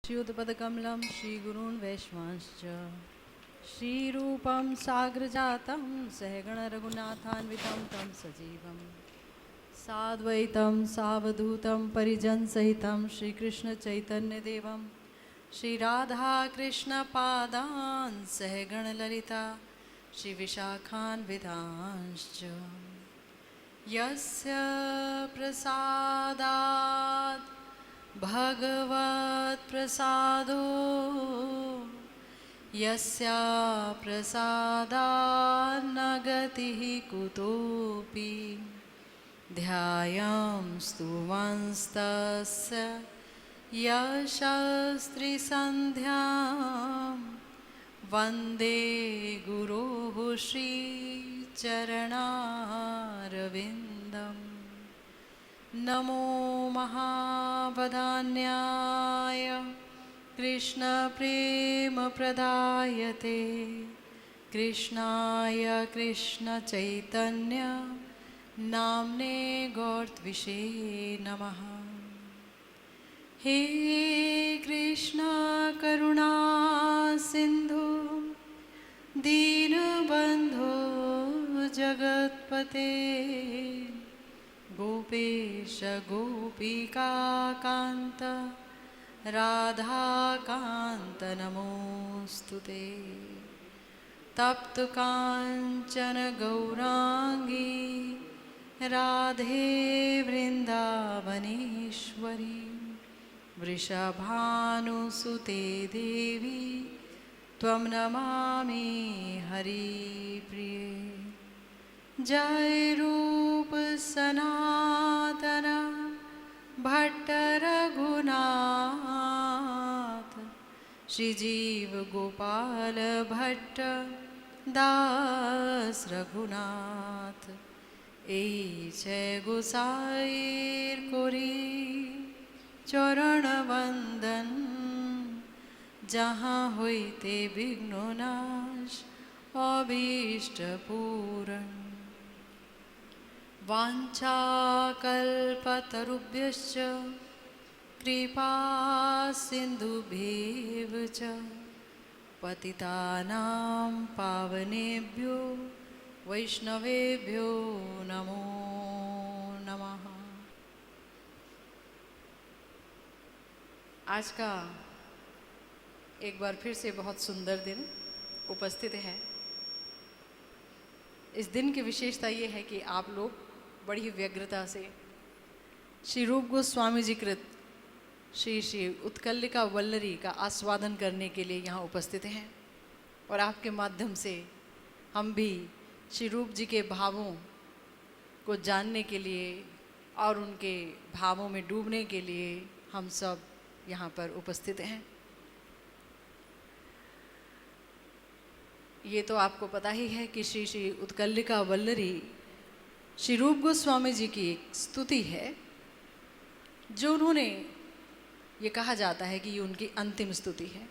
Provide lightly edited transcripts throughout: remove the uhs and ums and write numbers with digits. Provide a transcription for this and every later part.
श्रीयुतपदकमलं श्रीगुरून् वैष्णवांश्च श्रीरूपं साग्रजातं सहगणरघुनाथान्वितं तं सजीवं साद्वैतं सावधूतं परिजनसहितं श्रीकृष्णचैतन्यदेवं श्रीराधाकृष्णपादान् सहगणललिता श्रीविशाखान्वितांश्च यस्य प्रसादात् भगवत्प्रसादो यस्या प्रसादान्न गतिः कुतोऽपि ध्यायामस्तु वंस्तस्य यशस्त्रिसन्ध्यां वन्दे गुरोः श्रीचरणारविन्दम् नमो महावदान्याय कृष्णप्रेमप्रदायते कृष्णाय कृष्णचैतन्य नाम्ने गौरत्विषे नमः। हे कृष्ण करुणा सिंधु दीनबंधो जगत्पते गोपेश गोपिकान्त राधाकान्त नमोस्तुते। तप्त कांचन गौरांगी राधे वृंदावनेश्वरी वृषभानुसुते देवी त्वं नमामि हरिप्रिये। जय रूप सनातन भट्ट रघुनाथ श्रीजीव गोपाल भट्ट दास रघुनाथ এই যে গোসাইর করি চরণ বন্দন जहाँ होइते विघ्ननाश अभीष्ट पूरण। वाञ्छाकल्पतरुभ्यश्च कृपा सिन्धुभ्येव च पतितानां पावनेभ्यो वैष्णवेभ्यो नमो नमः। आज का एक बार फिर से बहुत सुंदर दिन उपस्थित है। इस दिन की विशेषता ये है कि आप लोग बड़ी ही व्यग्रता से श्री रूप गोस्वामी जी कृत श्री श्री उत्कलिका वल्लरी का आस्वादन करने के लिए यहाँ उपस्थित हैं और आपके माध्यम से हम भी श्री रूप जी के भावों को जानने के लिए और उनके भावों में डूबने के लिए हम सब यहाँ पर उपस्थित हैं। ये तो आपको पता ही है कि श्री श्री उत्कलिका वल्लरी श्री रूप गोस्वामी जी की एक स्तुति है जो उन्होंने ये कहा जाता है कि ये उनकी अंतिम स्तुति है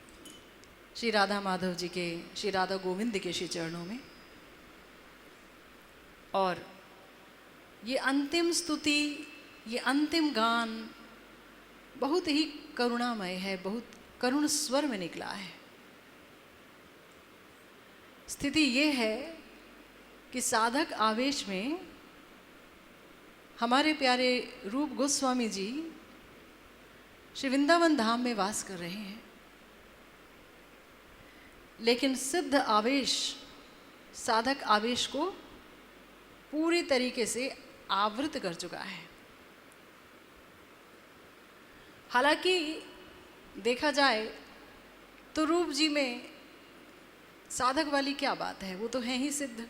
श्री राधा माधव जी के श्री राधा गोविंद के श्री चरणों में। और ये अंतिम स्तुति ये अंतिम गान बहुत ही करुणामय है, बहुत करुण स्वर में निकला है। स्थिति ये है कि साधक आवेश में हमारे प्यारे रूप गोस्वामी जी श्री वृंदावन धाम में वास कर रहे हैं, लेकिन सिद्ध आवेश साधक आवेश को पूरी तरीके से आवृत कर चुका है। हालांकि देखा जाए तो रूप जी में साधक वाली क्या बात है, वो तो हैं ही सिद्ध,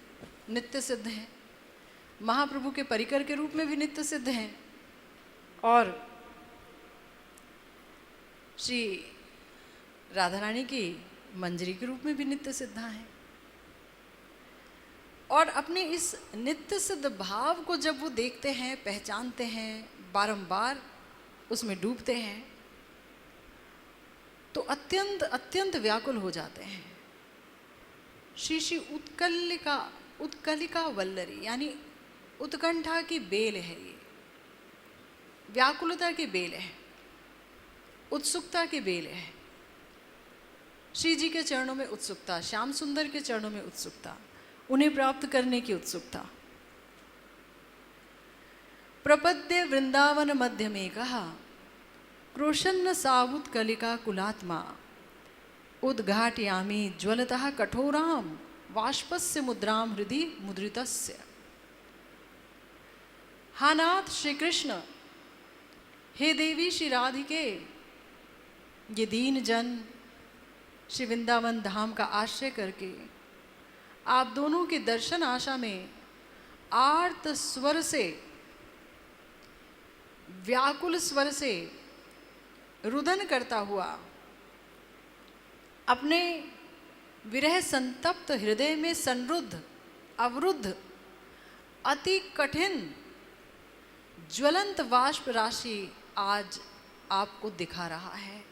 नित्य सिद्ध हैं, महाप्रभु के परिकर के रूप में भी नित्य सिद्ध हैं और श्री राधा रानी की मंजरी के रूप में भी नित्य सिद्ध हैं। और अपने इस नित्य सिद्ध भाव को जब वो देखते हैं, पहचानते हैं, बारंबार उसमें डूबते हैं तो अत्यंत अत्यंत व्याकुल हो जाते हैं। श्री श्री उत्कलिका वल्लरी यानी उत्कंठा की बेल है, ये व्याकुलता की बेल है, उत्सुकता की बेल है। श्री जी के चरणों में उत्सुकता, श्याम सुंदर के चरणों में उत्सुकता, उन्हें प्राप्त करने की उत्सुकता। प्रपद्य वृंदावन मध्य में कहा क्रोशन्न सावुत कलिका कुलात्मा उद्घाटयामि ज्वलतः कठोराम वाष्पस्य मुद्राम हृदि मुद्रितस्य। हा नाथ श्री कृष्ण, हे देवी श्री राधिके, ये दीन जन श्री वृंदावन धाम का आश्रय करके आप दोनों के दर्शन आशा में आर्त स्वर से, व्याकुल स्वर से रुदन करता हुआ अपने विरह संतप्त हृदय में संरुद्ध, अवरुद्ध, अति कठिन ज्वलंत वाष्प राशि आज आपको दिखा रहा है,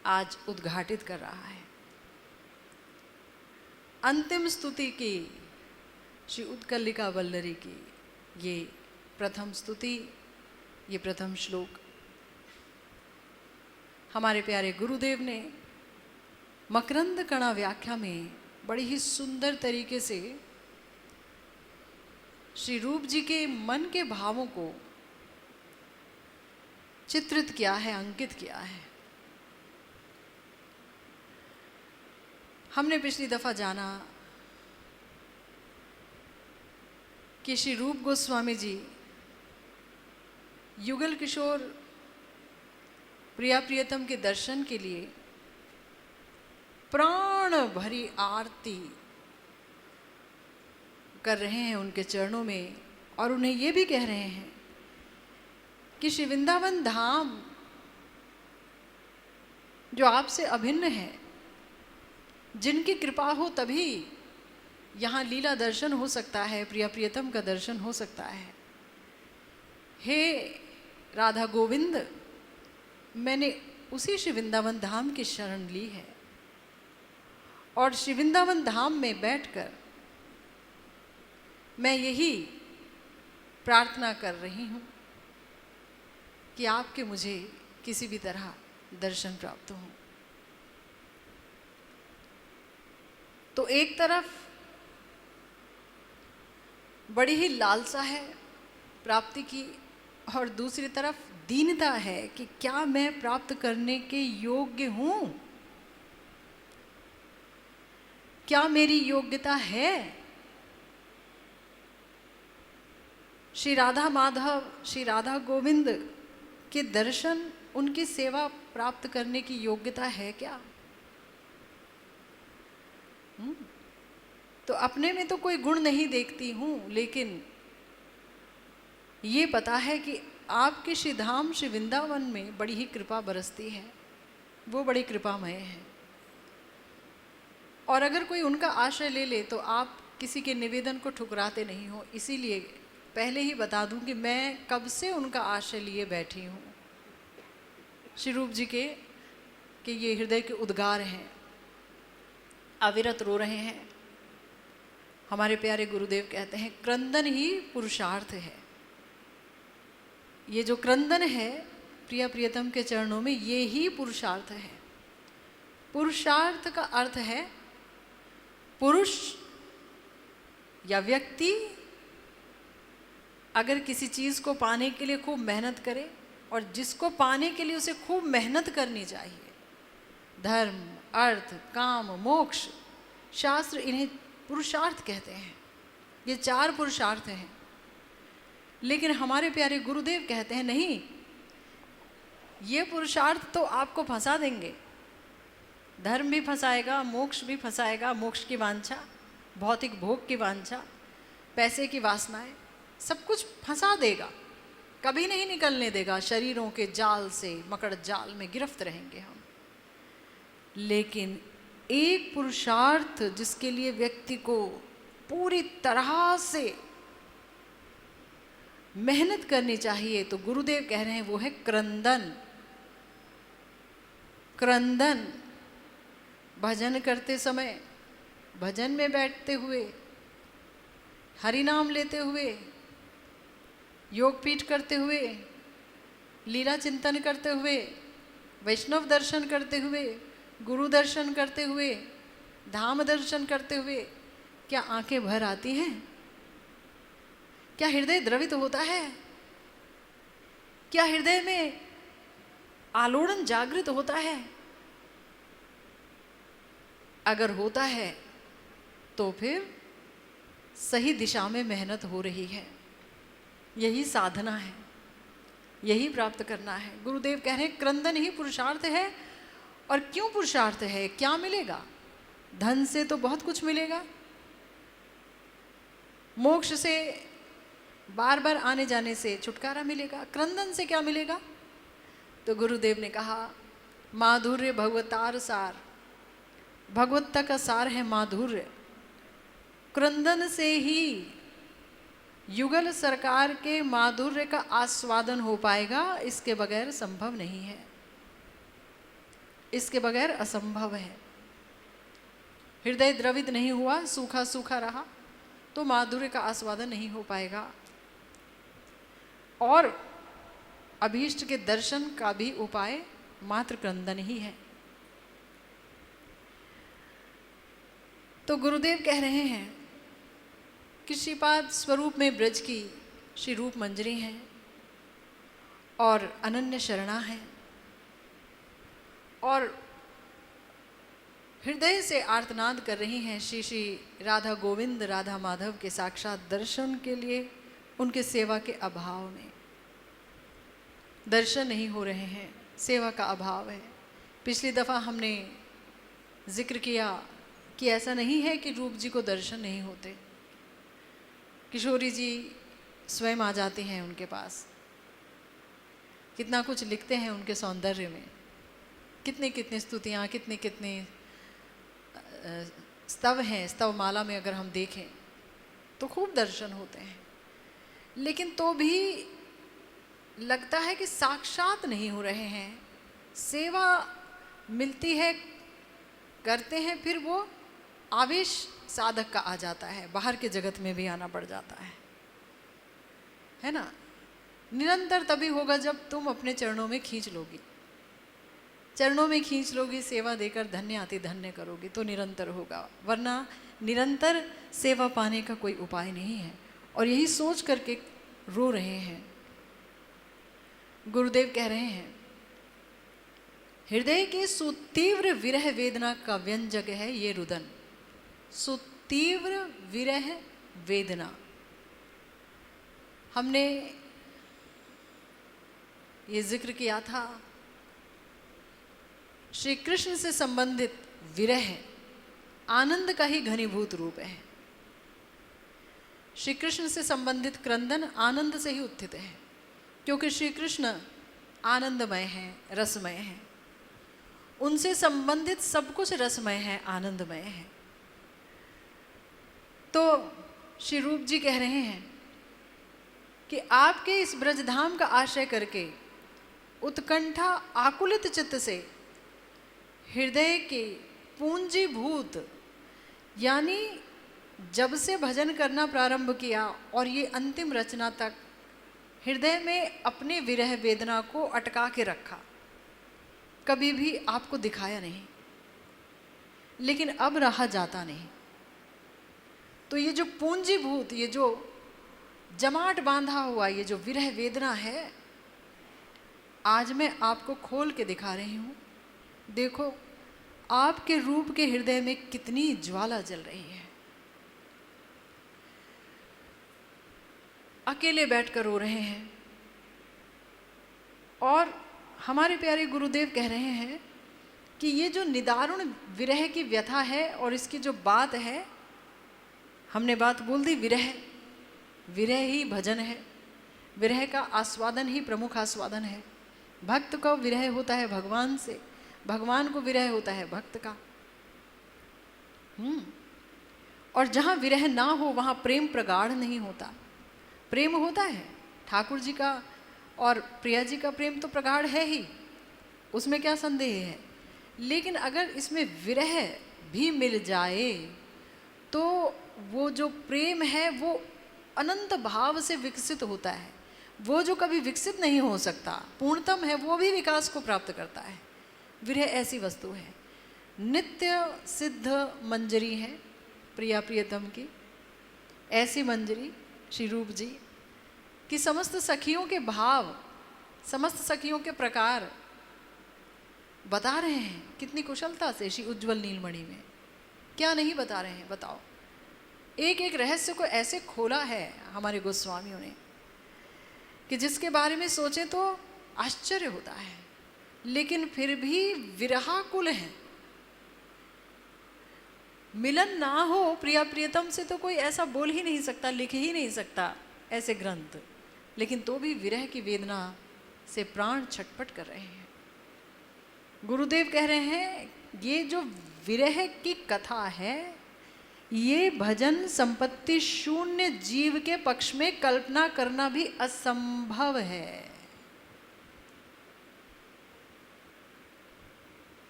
आज उद्घाटित कर रहा है। अंतिम स्तुति की श्री उत्कलिका वल्लरी की ये प्रथम स्तुति, ये प्रथम श्लोक हमारे प्यारे गुरुदेव ने मकरंद कणा व्याख्या में बड़ी ही सुंदर तरीके से श्री रूप जी के मन के भावों को चित्रित किया है, अंकित किया है। हमने पिछली दफा जाना कि श्री रूप गोस्वामी जी युगल किशोर प्रिया प्रियतम के दर्शन के लिए प्राण भरी आरती कर रहे हैं उनके चरणों में, और उन्हें ये भी कह रहे हैं कि श्री वृंदावन धाम जो आपसे अभिन्न है, जिनकी कृपा हो तभी यहाँ लीला दर्शन हो सकता है, प्रिया प्रियतम का दर्शन हो सकता है। हे राधा गोविंद, मैंने उसी श्री वृंदावन धाम की शरण ली है और श्री वृंदावन धाम में बैठकर मैं यही प्रार्थना कर रही हूँ कि आपके मुझे किसी भी तरह दर्शन प्राप्त हो। तो एक तरफ बड़ी ही लालसा है प्राप्ति की, और दूसरी तरफ दीनता है कि क्या मैं प्राप्त करने के योग्य हूं, क्या मेरी योग्यता है। श्री राधा माधव, श्री राधा गोविंद के दर्शन, उनकी सेवा प्राप्त करने की योग्यता है क्या। तो अपने में तो कोई गुण नहीं देखती हूँ, लेकिन ये पता है कि आपके श्री धाम श्री वृंदावन में बड़ी ही कृपा बरसती है, वो बड़ी कृपामय है। और अगर कोई उनका आश्रय ले ले तो आप किसी के निवेदन को ठुकराते नहीं हो। इसीलिए पहले ही बता दूं कि मैं कब से उनका आश्रय लिए बैठी हूँ। श्री रूप जी के ये हृदय के उद्गार हैं, अविरत रो रहे हैं। हमारे प्यारे गुरुदेव कहते हैं क्रंदन ही पुरुषार्थ है। ये जो क्रंदन है प्रिया प्रियतम के चरणों में, ये ही पुरुषार्थ है। पुरुषार्थ का अर्थ है पुरुष या व्यक्ति अगर किसी चीज़ को पाने के लिए खूब मेहनत करे, और जिसको पाने के लिए उसे खूब मेहनत करनी चाहिए, धर्म, अर्थ, काम, मोक्ष, शास्त्र इन्हें पुरुषार्थ कहते हैं। ये 4 पुरुषार्थ हैं। लेकिन हमारे प्यारे गुरुदेव कहते हैं नहीं, ये पुरुषार्थ तो आपको फंसा देंगे। धर्म भी फंसाएगा, मोक्ष भी फंसाएगा, मोक्ष की वांछा, भौतिक भोग की वांछा, पैसे की वासनाएं, सब कुछ फंसा देगा, कभी नहीं निकलने देगा। शरीरों के जाल से, मकड़ जाल में गिरफ्त रहेंगे हम। लेकिन एक पुरुषार्थ जिसके लिए व्यक्ति को पूरी तरह से मेहनत करनी चाहिए, तो गुरुदेव कह रहे हैं वो है क्रंदन। क्रंदन भजन करते समय, भजन में बैठते हुए, हरि नाम लेते हुए, योग पीठ करते हुए, लीला चिंतन करते हुए, वैष्णव दर्शन करते हुए, गुरु दर्शन करते हुए, धाम दर्शन करते हुए क्या आंखें भर आती हैं? क्या हृदय द्रवित होता है? क्या हृदय में आलोड़न जागृत होता है? अगर होता है तो फिर सही दिशा में मेहनत हो रही है। यही साधना है, यही प्राप्त करना है। गुरुदेव कह रहे हैं क्रंदन ही पुरुषार्थ है। और क्यों पुरुषार्थ है? क्या मिलेगा? धन से तो बहुत कुछ मिलेगा, मोक्ष से, बार बार आने जाने से छुटकारा मिलेगा। क्रंदन से क्या मिलेगा? तो गुरुदेव ने कहा माधुर्य भगवतार सार, भगवत्ता का सार है माधुर्य। क्रंदन से ही युगल सरकार के माधुर्य का आस्वादन हो पाएगा, इसके बगैर संभव नहीं है, इसके बगैर असंभव है। हृदय द्रवित नहीं हुआ, सूखा सूखा रहा तो माधुर्य का आस्वादन नहीं हो पाएगा। और अभीष्ट के दर्शन का भी उपाय मात्र क्रंदन ही है। तो गुरुदेव कह रहे हैं कि श्रीपाद स्वरूप में ब्रज की श्री रूप मंजरी हैं और अनन्य शरणा है, और हृदय से आर्तनाद कर रही हैं श्री श्री राधा गोविंद राधा माधव के साक्षात दर्शन के लिए। उनके सेवा के अभाव में दर्शन नहीं हो रहे हैं, सेवा का अभाव है। पिछली दफ़ा हमने जिक्र किया कि ऐसा नहीं है कि रूप जी को दर्शन नहीं होते। किशोरी जी स्वयं आ जाते हैं उनके पास, कितना कुछ लिखते हैं उनके सौंदर्य में, कितने कितने स्तुतियाँ, कितने कितने स्तव हैं। स्तव माला में अगर हम देखें तो खूब दर्शन होते हैं, लेकिन तो भी लगता है कि साक्षात नहीं हो रहे हैं। सेवा मिलती है, करते हैं, फिर वो आवेश साधक का आ जाता है, बाहर के जगत में भी आना पड़ जाता है ना। निरंतर तभी होगा जब तुम अपने चरणों में खींच लोगी, चरणों में खींच लोगी, सेवा देकर धन्य आती धन्य करोगी तो निरंतर होगा, वरना निरंतर सेवा पाने का कोई उपाय नहीं है। और यही सोच करके रो रहे हैं। गुरुदेव कह रहे हैं हृदय के सुतीव्र विरह वेदना का व्यंजक है ये रुदन। सुतीव्र विरह वेदना, हमने ये जिक्र किया था, श्री कृष्ण से संबंधित विरह आनंद का ही घनीभूत रूप है। श्री कृष्ण से संबंधित क्रंदन आनंद से ही उत्थित है, क्योंकि श्री कृष्ण आनंदमय हैं, रसमय हैं। उनसे संबंधित सब कुछ रसमय है, आनंदमय है। तो श्री रूप जी कह रहे हैं कि आपके इस ब्रजधाम का आश्रय करके उत्कंठा आकुलित चित्त से हृदय के पूंजीभूत, यानी जब से भजन करना प्रारंभ किया और ये अंतिम रचना तक हृदय में अपने विरह वेदना को अटका के रखा, कभी भी आपको दिखाया नहीं, लेकिन अब रहा जाता नहीं। तो ये जो पूंजीभूत, ये जो जमाट बांधा हुआ ये जो विरह वेदना है, आज मैं आपको खोल के दिखा रही हूँ। देखो आपके रूप के हृदय में कितनी ज्वाला जल रही है। अकेले बैठकर रो रहे हैं और हमारे प्यारे गुरुदेव कह रहे हैं कि ये जो निदारुण विरह की व्यथा है और इसकी जो बात है, हमने बात बोल दी, विरह ही भजन है, विरह का आस्वादन ही प्रमुख आस्वादन है। भक्त को विरह होता है भगवान से, भगवान को विरह होता है भक्त का। और जहाँ विरह ना हो वहाँ प्रेम प्रगाढ़ नहीं होता। प्रेम होता है ठाकुर जी का और प्रिया जी का प्रेम तो प्रगाढ़ है ही, उसमें क्या संदेह है। लेकिन अगर इसमें विरह भी मिल जाए तो वो जो प्रेम है वो अनंत भाव से विकसित होता है। वो जो कभी विकसित नहीं हो सकता, पूर्णतम है, वो भी विकास को प्राप्त करता है। विरह ऐसी वस्तु है। नित्य सिद्ध मंजरी है प्रिया प्रियतम की। ऐसी मंजरी श्री रूप जी कि समस्त सखियों के भाव, समस्त सखियों के प्रकार बता रहे हैं कितनी कुशलता से श्री उज्जवल नीलमणि में। क्या नहीं बता रहे हैं, बताओ। एक एक रहस्य को ऐसे खोला है हमारे गोस्वामियों ने कि जिसके बारे में सोचें तो आश्चर्य होता है, लेकिन फिर भी विरहाकुल है। मिलन ना हो प्रिया प्रियतम से तो कोई ऐसा बोल ही नहीं सकता, लिख ही नहीं सकता ऐसे ग्रंथ, लेकिन तो भी विरह की वेदना से प्राण छटपट कर रहे हैं। गुरुदेव कह रहे हैं ये जो विरह की कथा है, ये भजन संपत्ति शून्य जीव के पक्ष में कल्पना करना भी असंभव है।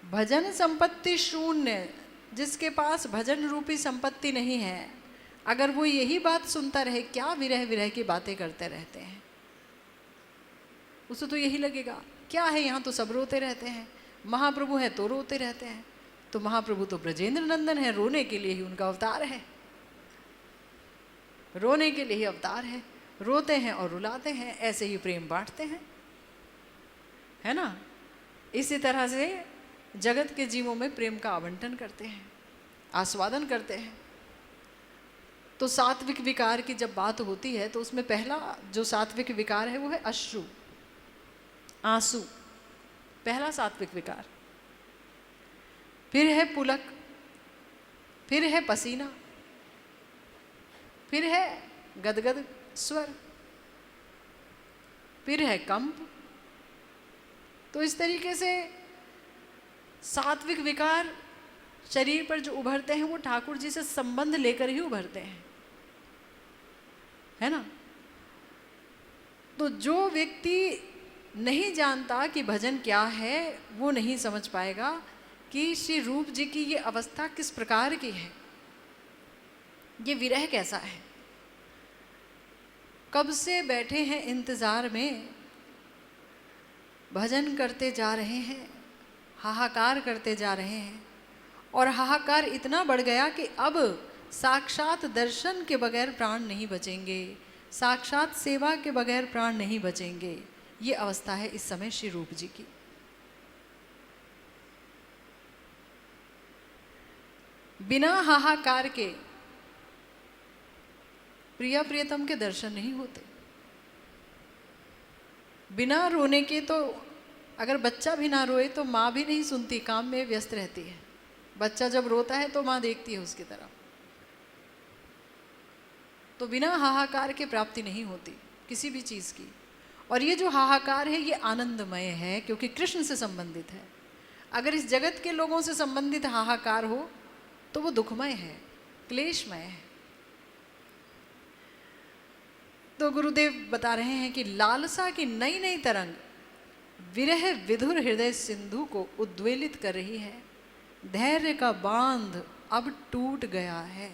भजन संपत्ति शून्य, जिसके पास भजन रूपी संपत्ति नहीं है, अगर वो यही बात सुनता रहे क्या विरह विरह की बातें करते रहते हैं, उसे तो यही लगेगा क्या है, यहाँ तो सब रोते रहते हैं, महाप्रभु है तो रोते रहते हैं, तो महाप्रभु तो ब्रजेंद्र नंदन है, रोने के लिए ही उनका अवतार है, रोने के लिए ही अवतार है, रोते हैं और रुलाते हैं, ऐसे ही प्रेम बांटते हैं, है ना। इसी तरह से जगत के जीवों में प्रेम का आवंटन करते हैं, आस्वादन करते हैं। तो सात्विक विकार की जब बात होती है तो उसमें पहला जो सात्विक विकार है वो है अश्रु, आंसू, पहला सात्विक विकार। फिर है पुलक, फिर है पसीना, फिर है गदगद स्वर, फिर है कंप। तो इस तरीके से सात्विक विकार शरीर पर जो उभरते हैं वो ठाकुर जी से संबंध लेकर ही उभरते हैं, है ना। तो जो व्यक्ति नहीं जानता कि भजन क्या है, वो नहीं समझ पाएगा कि श्री रूप जी की ये अवस्था किस प्रकार की है, ये विरह कैसा है। कब से बैठे हैं इंतजार में, भजन करते जा रहे हैं, हाहाकार करते जा रहे हैं, और हाहाकार इतना बढ़ गया कि अब साक्षात दर्शन के बगैर प्राण नहीं बचेंगे, साक्षात सेवा के बगैर प्राण नहीं बचेंगे। ये अवस्था है इस समय श्री रूप जी की। बिना हाहाकार के प्रिया प्रियतम के दर्शन नहीं होते। बिना रोने के तो, अगर बच्चा भी ना रोए तो माँ भी नहीं सुनती, काम में व्यस्त रहती है। बच्चा जब रोता है तो माँ देखती है उसकी तरफ। तो बिना हाहाकार के प्राप्ति नहीं होती किसी भी चीज़ की। और ये जो हाहाकार है ये आनंदमय है, क्योंकि कृष्ण से संबंधित है। अगर इस जगत के लोगों से संबंधित हाहाकार हो तो वो दुखमय है, क्लेशमय है। तो गुरुदेव बता रहे हैं कि लालसा की नई नई तरंग विरह विधुर हृदय सिंधु को उद्वेलित कर रही है। धैर्य का बांध अब टूट गया है।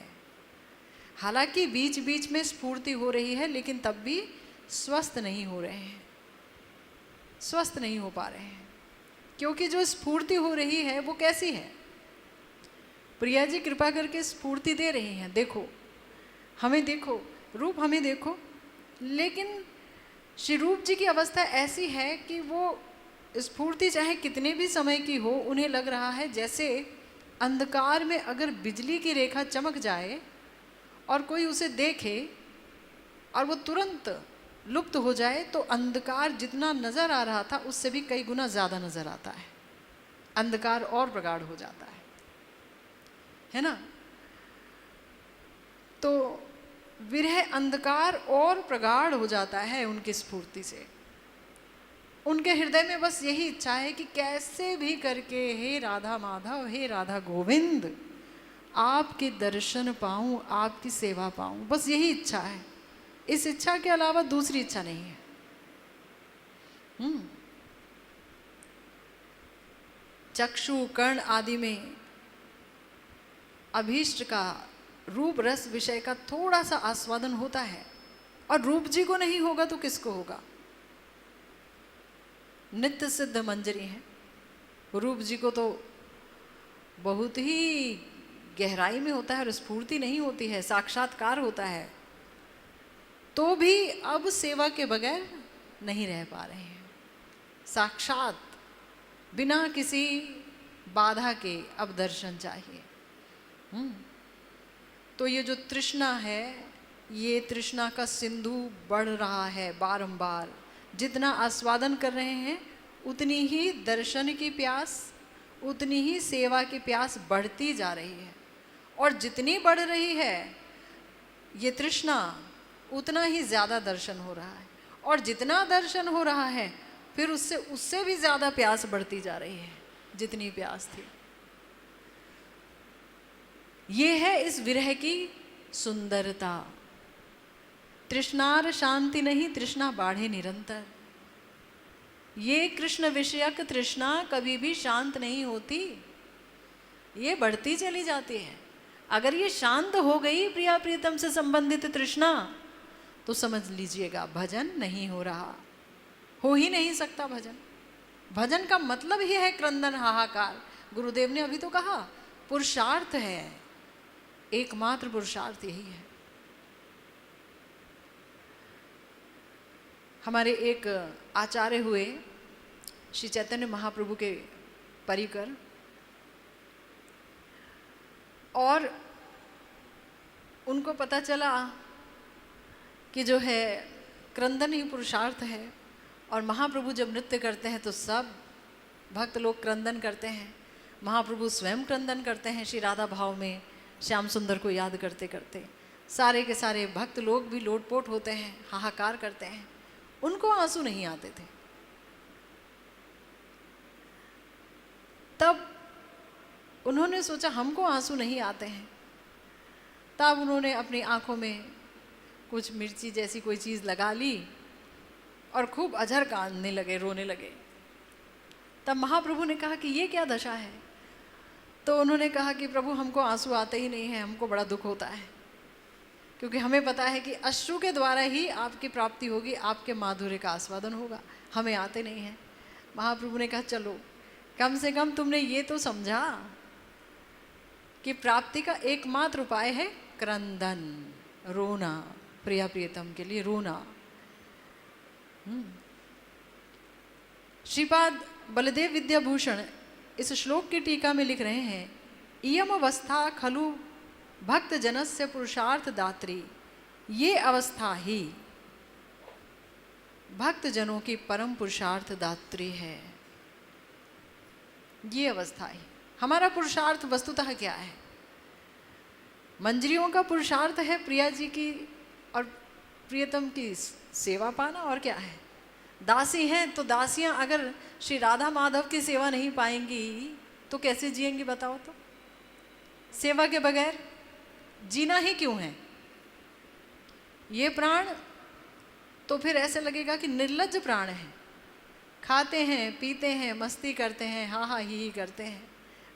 हालांकि बीच बीच में स्फूर्ति हो रही है, लेकिन तब भी स्वस्थ नहीं हो रहे हैं, स्वस्थ नहीं हो पा रहे हैं। क्योंकि जो स्फूर्ति हो रही है वो कैसी है, प्रिया जी कृपा करके स्फूर्ति दे रही हैं। देखो हमें, देखो रूप हमें देखो, लेकिन श्री रूप जी की अवस्था ऐसी है कि वो स्फूर्ति चाहे कितने भी समय की हो, उन्हें लग रहा है जैसे अंधकार में अगर बिजली की रेखा चमक जाए और कोई उसे देखे और वो तुरंत लुप्त हो जाए, तो अंधकार जितना नज़र आ रहा था उससे भी कई गुना ज़्यादा नज़र आता है, अंधकार और प्रगाढ़ हो जाता है ना। तो विरह अंधकार और प्रगाढ़ हो जाता है उनकी स्फूर्ति से। उनके हृदय में बस यही इच्छा है कि कैसे भी करके हे राधा माधव, हे राधा गोविंद, आपके दर्शन पाऊं, आपकी सेवा पाऊं, बस यही इच्छा है। इस इच्छा के अलावा दूसरी इच्छा नहीं है। चक्षु कर्ण आदि में अभीष्ट का रूप रस विषय का थोड़ा सा आस्वादन होता है, और रूप जी को नहीं होगा तो किसको होगा। नित्य सिद्ध मंजरी है, रूप जी को तो बहुत ही गहराई में होता है और स्फूर्ति नहीं होती है, साक्षात्कार होता है, तो भी अब सेवा के बगैर नहीं रह पा रहे हैं। साक्षात बिना किसी बाधा के अब दर्शन चाहिए। तो ये जो तृष्णा है, ये तृष्णा का सिंधु बढ़ रहा है बारंबार। जितना आस्वादन कर रहे हैं उतनी ही दर्शन की प्यास, उतनी ही सेवा की प्यास बढ़ती जा रही है। और जितनी बढ़ रही है ये तृष्णा, उतना ही ज़्यादा दर्शन हो रहा है। और जितना दर्शन हो रहा है फिर उससे भी ज़्यादा प्यास बढ़ती जा रही है जितनी प्यास थी। ये है इस विरह की सुंदरता। तृष्णार शांति नहीं, तृष्णा बाढ़े निरंतर। ये कृष्ण विषयक तृष्णा कभी भी शांत नहीं होती, ये बढ़ती चली जाती है। अगर ये शांत हो गई प्रिया प्रियतम से संबंधित तृष्णा, तो समझ लीजिएगा भजन नहीं हो रहा, हो ही नहीं सकता भजन। भजन का मतलब ही है क्रंदन, हाहाकार। गुरुदेव ने अभी तो कहा पुरुषार्थ है, एकमात्र पुरुषार्थ यही है। हमारे एक आचार्य हुए श्री चैतन्य महाप्रभु के परिकर, और उनको पता चला कि जो है क्रंदन ही पुरुषार्थ है। और महाप्रभु जब नृत्य करते हैं तो सब भक्त लोग क्रंदन करते हैं, महाप्रभु स्वयं क्रंदन करते हैं श्री राधा भाव में, श्याम सुंदर को याद करते करते। सारे के सारे भक्त लोग भी लोटपोट होते हैं, हाहाकार करते हैं। उनको आंसू नहीं आते थे। तब उन्होंने सोचा हमको आंसू नहीं आते हैं। तब उन्होंने अपनी आंखों में कुछ मिर्ची जैसी कोई चीज़ लगा ली और खूब अझर कांदने लगे, रोने लगे। तब महाप्रभु ने कहा कि ये क्या दशा है? तो उन्होंने कहा कि प्रभु हमको आंसू आते ही नहीं हैं, हमको बड़ा दुख होता है, क्योंकि हमें पता है कि अश्रु के द्वारा ही आपकी प्राप्ति होगी, आपके माधुर्य का आस्वादन होगा, हमें आते नहीं हैं। महाप्रभु ने कहा चलो कम से कम तुमने ये तो समझा कि प्राप्ति का एकमात्र उपाय है क्रंदन, रोना, प्रिया प्रियतम के लिए रोना। श्रीपाद बलदेव विद्याभूषण इस श्लोक की टीका में लिख रहे हैं, इयम अवस्था खलु भक्त जनस्य पुरुषार्थ दात्री। ये अवस्था ही भक्त जनों की परम पुरुषार्थ दात्री है। ये अवस्था ही हमारा पुरुषार्थ वस्तुतः क्या है? मंजरियों का पुरुषार्थ है प्रिया जी की और प्रियतम की सेवा पाना, और क्या है? दासी हैं तो दासियां अगर श्री राधा माधव की सेवा नहीं पाएंगी तो कैसे जिएंगी बताओ तो? सेवा के बगैर जीना ही क्यों है? ये प्राण तो फिर ऐसे लगेगा कि निर्लज्ज प्राण है, खाते हैं, पीते हैं, मस्ती करते हैं, हा हा ही करते हैं,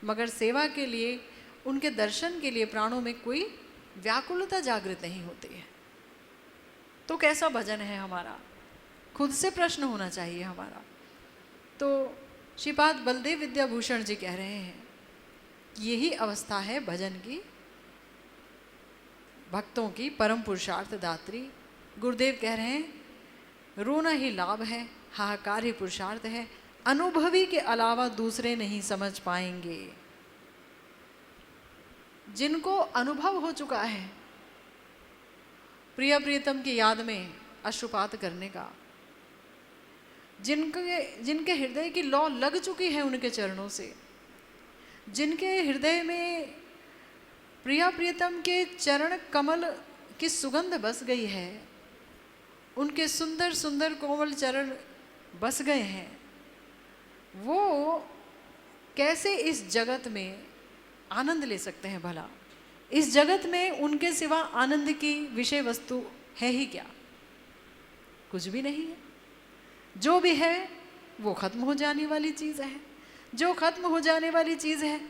मगर सेवा के लिए, उनके दर्शन के लिए प्राणों में कोई व्याकुलता जागृत नहीं होती है। तो कैसा भजन है हमारा? खुद से प्रश्न होना चाहिए हमारा। तो श्रीपाद बलदेव विद्याभूषण जी कह रहे हैं यही अवस्था है भजन की, भक्तों की परम पुरुषार्थ दात्री। गुरुदेव कह रहे हैं रोना ही लाभ है, हाहाकार ही पुरुषार्थ है, अनुभवी के अलावा दूसरे नहीं समझ पाएंगे। जिनको अनुभव हो चुका है प्रिया प्रियतम की याद में अश्रुपात करने का, जिनके हृदय की लौ लग चुकी है उनके चरणों से, जिनके हृदय में प्रिया प्रियतम के चरण कमल की सुगंध बस गई है, उनके सुंदर सुंदर कोमल चरण बस गए हैं, वो कैसे इस जगत में आनंद ले सकते हैं भला? इस जगत में उनके सिवा आनंद की विषय वस्तु है ही क्या? कुछ भी नहीं है। जो भी है वो खत्म हो जाने वाली चीज़ है। जो खत्म हो जाने वाली चीज़ है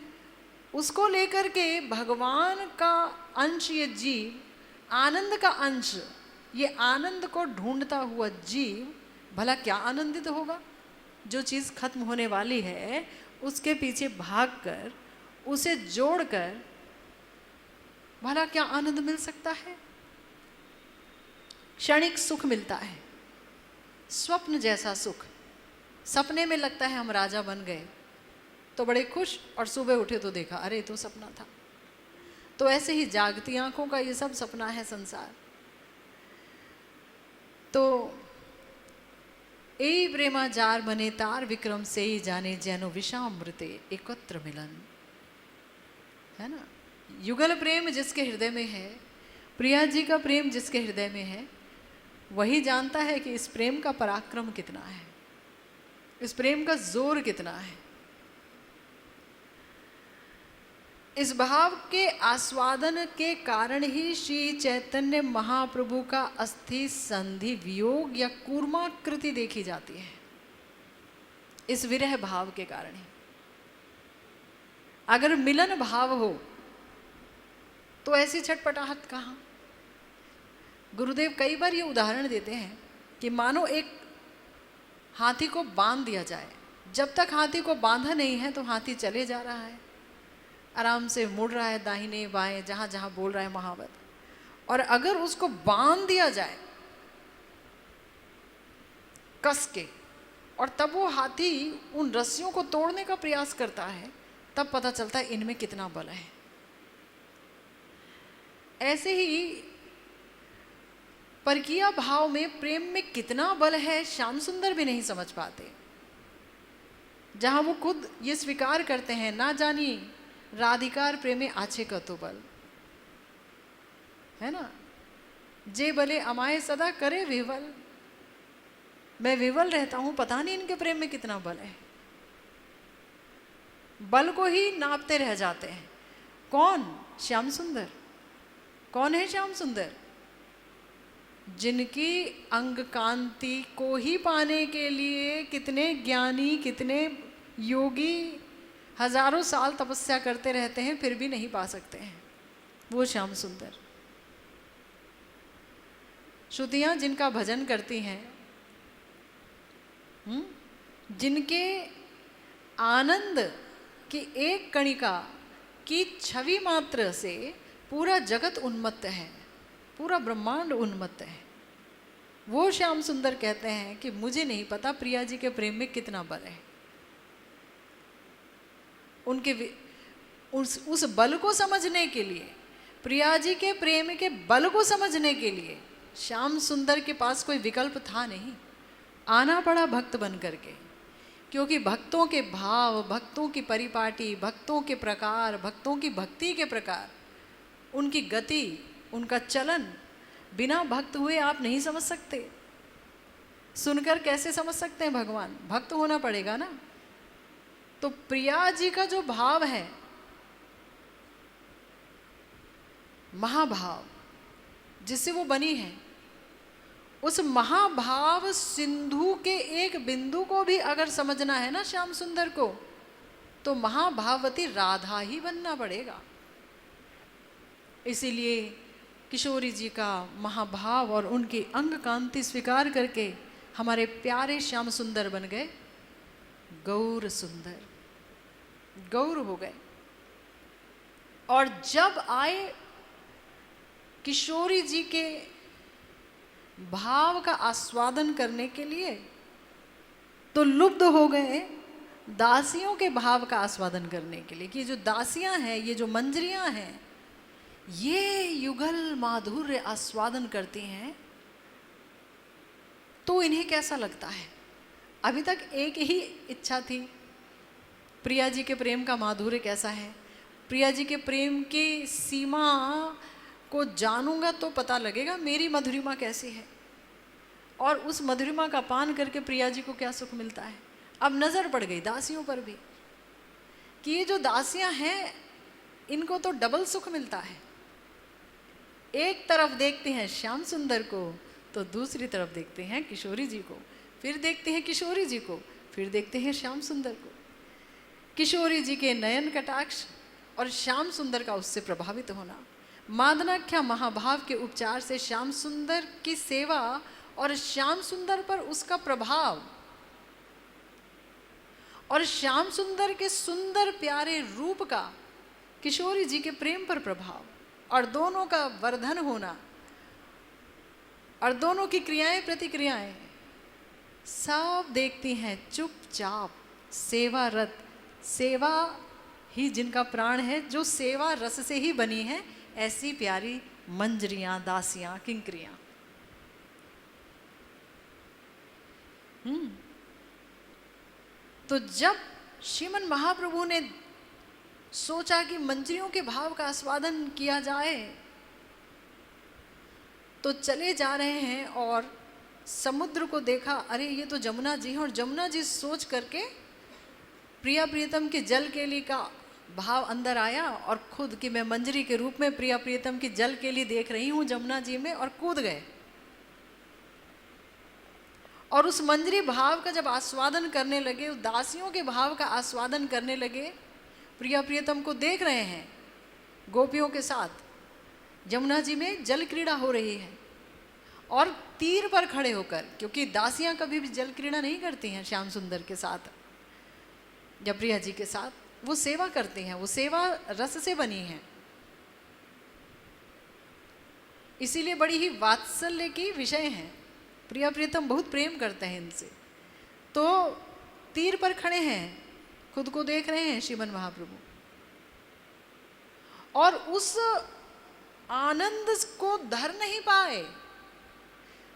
उसको लेकर के भगवान का अंश ये जीव, आनंद का अंश, ये आनंद को ढूंढता हुआ जीव भला क्या आनंदित होगा? जो चीज़ खत्म होने वाली है उसके पीछे भागकर उसे जोड़कर भला क्या आनंद मिल सकता है? क्षणिक सुख मिलता है, स्वप्न जैसा सुख। सपने में लगता है हम राजा बन गए तो बड़े खुश, और सुबह उठे तो देखा अरे तो सपना था। तो ऐसे ही जागती आंखों का ये सब सपना है संसार। तो ए प्रेमा जार बने तार विक्रम से ही जाने जैनो विषामृते एकत्र मिलन, है ना। युगल प्रेम जिसके हृदय में है, प्रिया जी का प्रेम जिसके हृदय में है, वही जानता है कि इस प्रेम का पराक्रम कितना है, इस प्रेम का जोर कितना है। इस भाव के आस्वादन के कारण ही श्री चैतन्य महाप्रभु का अस्थि संधि वियोग या कूर्माकृति देखी जाती है, इस विरह भाव के कारण ही। अगर मिलन भाव हो तो ऐसी छटपटाहट कहाँ। गुरुदेव कई बार ये उदाहरण देते हैं कि मानो एक हाथी को बांध दिया जाए, जब तक हाथी को बांधा नहीं है तो हाथी चले जा रहा है, आराम से मुड़ रहा है दाहिने बाएं, जहाँ जहाँ बोल रहा है महावत। और अगर उसको बांध दिया जाए कस के, और तब वो हाथी उन रस्सियों को तोड़ने का प्रयास करता है, तब पता चलता है इनमें कितना बल है। ऐसे ही परकीय भाव में प्रेम में कितना बल है श्याम सुंदर भी नहीं समझ पाते। जहां वो खुद ये स्वीकार करते हैं, ना जानी राधिकार प्रेमे आछे का तो बल, है ना। जे बले अमाए सदा करे विवल, मैं विवल रहता हूं, पता नहीं इनके प्रेम में कितना बल है। बल को ही नापते रह जाते हैं। कौन? श्याम सुंदर। कौन है श्याम सुंदर? जिनकी अंग कांति को ही पाने के लिए कितने ज्ञानी, कितने योगी हजारों साल तपस्या करते रहते हैं, फिर भी नहीं पा सकते हैं, वो श्याम सुंदर। श्रुतियां जिनका भजन करती हैं, जिनके आनंद की एक कणिका की छवि मात्र से पूरा जगत उन्मत्त है, पूरा ब्रह्मांड उन्मत्त है, वो श्याम सुंदर कहते हैं कि मुझे नहीं पता प्रिया जी के प्रेम में कितना बल है। उनके उस बल को समझने के लिए, प्रिया जी के प्रेम के बल को समझने के लिए श्याम सुंदर के पास कोई विकल्प था नहीं, आना पड़ा भक्त बन करके। क्योंकि भक्तों के भाव, भक्तों की परिपाटी, भक्तों के प्रकार, भक्तों की भक्ति के प्रकार, उनकी गति, उनका चलन बिना भक्त हुए आप नहीं समझ सकते। सुनकर कैसे समझ सकते हैं भगवान? भक्त होना पड़ेगा ना। तो प्रिया जी का जो भाव है, महाभाव जिससे वो बनी है, उस महाभाव सिंधु के एक बिंदु को भी अगर समझना है ना श्याम सुंदर को, तो महाभावती राधा ही बनना पड़ेगा। इसीलिए किशोरी जी का महाभाव और उनकी अंग कांति स्वीकार करके हमारे प्यारे श्याम सुंदर बन गए गौर सुंदर, गौर हो गए। और जब आए किशोरी जी के भाव का आस्वादन करने के लिए, तो लुब्ध हो गए दासियों के भाव का आस्वादन करने के लिए, कि जो दासियां हैं, ये जो मंजरियां हैं, ये युगल माधुर्य आस्वादन करती हैं, तो इन्हें कैसा लगता है। अभी तक एक ही इच्छा थी, प्रिया जी के प्रेम का माधुर्य कैसा है, प्रिया जी के प्रेम की सीमा को जानूंगा तो पता लगेगा मेरी मधुरिमा कैसी है, और उस मधुरिमा का पान करके प्रिया जी को क्या सुख मिलता है। अब नज़र पड़ गई दासियों पर भी कि ये जो दासियां हैं, इनको तो डबल सुख मिलता है। एक तरफ देखते हैं श्याम सुंदर को, तो दूसरी तरफ देखते हैं किशोरी जी को, फिर देखते हैं किशोरी जी को, फिर देखते हैं श्याम सुंदर को। किशोरी जी के नयन कटाक्ष और श्याम सुंदर का उससे प्रभावित होना, मादनाख्या महाभाव के उपचार से श्याम सुंदर की सेवा और श्याम सुंदर पर उसका प्रभाव, और श्याम सुंदर के सुंदर प्यारे रूप का किशोरी जी के प्रेम पर प्रभाव और दोनों का वर्धन होना और दोनों की क्रियाएं प्रतिक्रियाएं सब देखती हैं चुपचाप, सेवारत। सेवा ही जिनका प्राण है, जो सेवा रस से ही बनी है, ऐसी प्यारी मंजरियां, दासियां, किंकरियां। तो जब श्रीमन महाप्रभु ने सोचा कि मंजरियों के भाव का आस्वादन किया जाए, तो चले जा रहे हैं और समुद्र को देखा, अरे ये तो जमुना जी हैं। और जमुना जी सोच करके प्रिया प्रियतम के जल केली का भाव अंदर आया और खुद कि मैं मंजरी के रूप में प्रिया प्रियतम की जल केली देख रही हूँ जमुना जी में, और कूद गए। और उस मंजरी भाव का जब आस्वादन करने लगे, उस दासियों के भाव का आस्वादन करने लगे, प्रिया प्रियतम को देख रहे हैं गोपियों के साथ, जमुना जी में जल क्रीड़ा हो रही है। और तीर पर खड़े होकर, क्योंकि दासियां कभी भी जल क्रीड़ा नहीं करती हैं श्याम सुंदर के साथ या प्रिया जी के साथ, वो सेवा करती हैं, वो सेवा रस से बनी है, इसीलिए बड़ी ही वात्सल्य की विषय हैं। प्रिया प्रियतम बहुत प्रेम करते हैं इनसे। तो तीर पर खड़े हैं, खुद को देख रहे हैं श्रीमन महाप्रभु, और उस आनंद को धर नहीं पाए।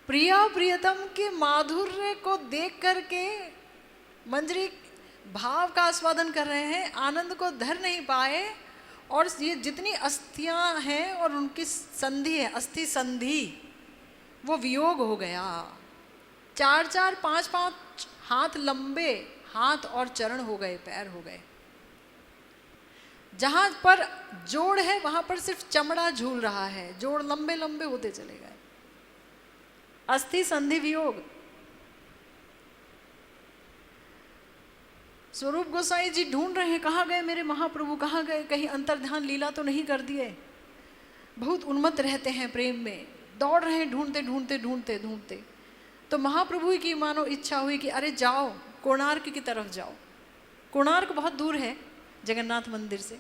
प्रिया प्रियतम के माधुर्य को देख करके मंजरी भाव का आस्वादन कर रहे हैं, आनंद को धर नहीं पाए। और ये जितनी अस्थियां हैं और उनकी संधि है, अस्थि संधि, वो वियोग हो गया। 4-4, 5-5 हाथ लंबे हाथ और चरण हो गए, पैर हो गए। जहां पर जोड़ है वहां पर सिर्फ चमड़ा झूल रहा है, जोड़ लंबे लंबे होते चले गए। अस्थि संधि वियोग। स्वरूप गोसाई जी ढूंढ रहे हैं, कहाँ गए मेरे महाप्रभु, कहाँ गए, कहीं अंतर्ध्यान लीला तो नहीं कर दिए। बहुत उन्मत्त रहते हैं प्रेम में, दौड़ रहे हैं ढूंढते ढूंढते ढूंढते ढूंढते। तो महाप्रभु की मानो इच्छा हुई कि अरे जाओ कोणार्क की तरफ जाओ। कोणार्क बहुत दूर है जगन्नाथ मंदिर से,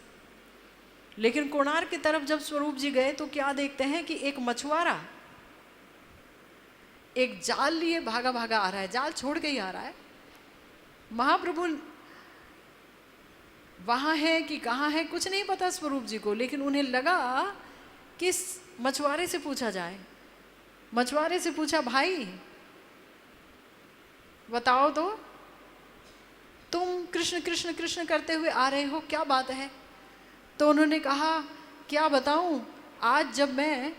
लेकिन कोणार्क की तरफ जब स्वरूप जी गए तो क्या देखते हैं कि एक मछुआरा एक जाल लिए भागा भागा आ रहा है, जाल छोड़ के ही आ रहा है। महाप्रभु वहां है कि कहाँ है कुछ नहीं पता स्वरूप जी को, लेकिन उन्हें लगा कि मछुआरे से पूछा जाए। मछुआरे से पूछा, भाई बताओ तो, तुम कृष्ण कृष्ण कृष्ण करते हुए आ रहे हो, क्या बात है? तो उन्होंने कहा, क्या बताऊं, आज जब मैं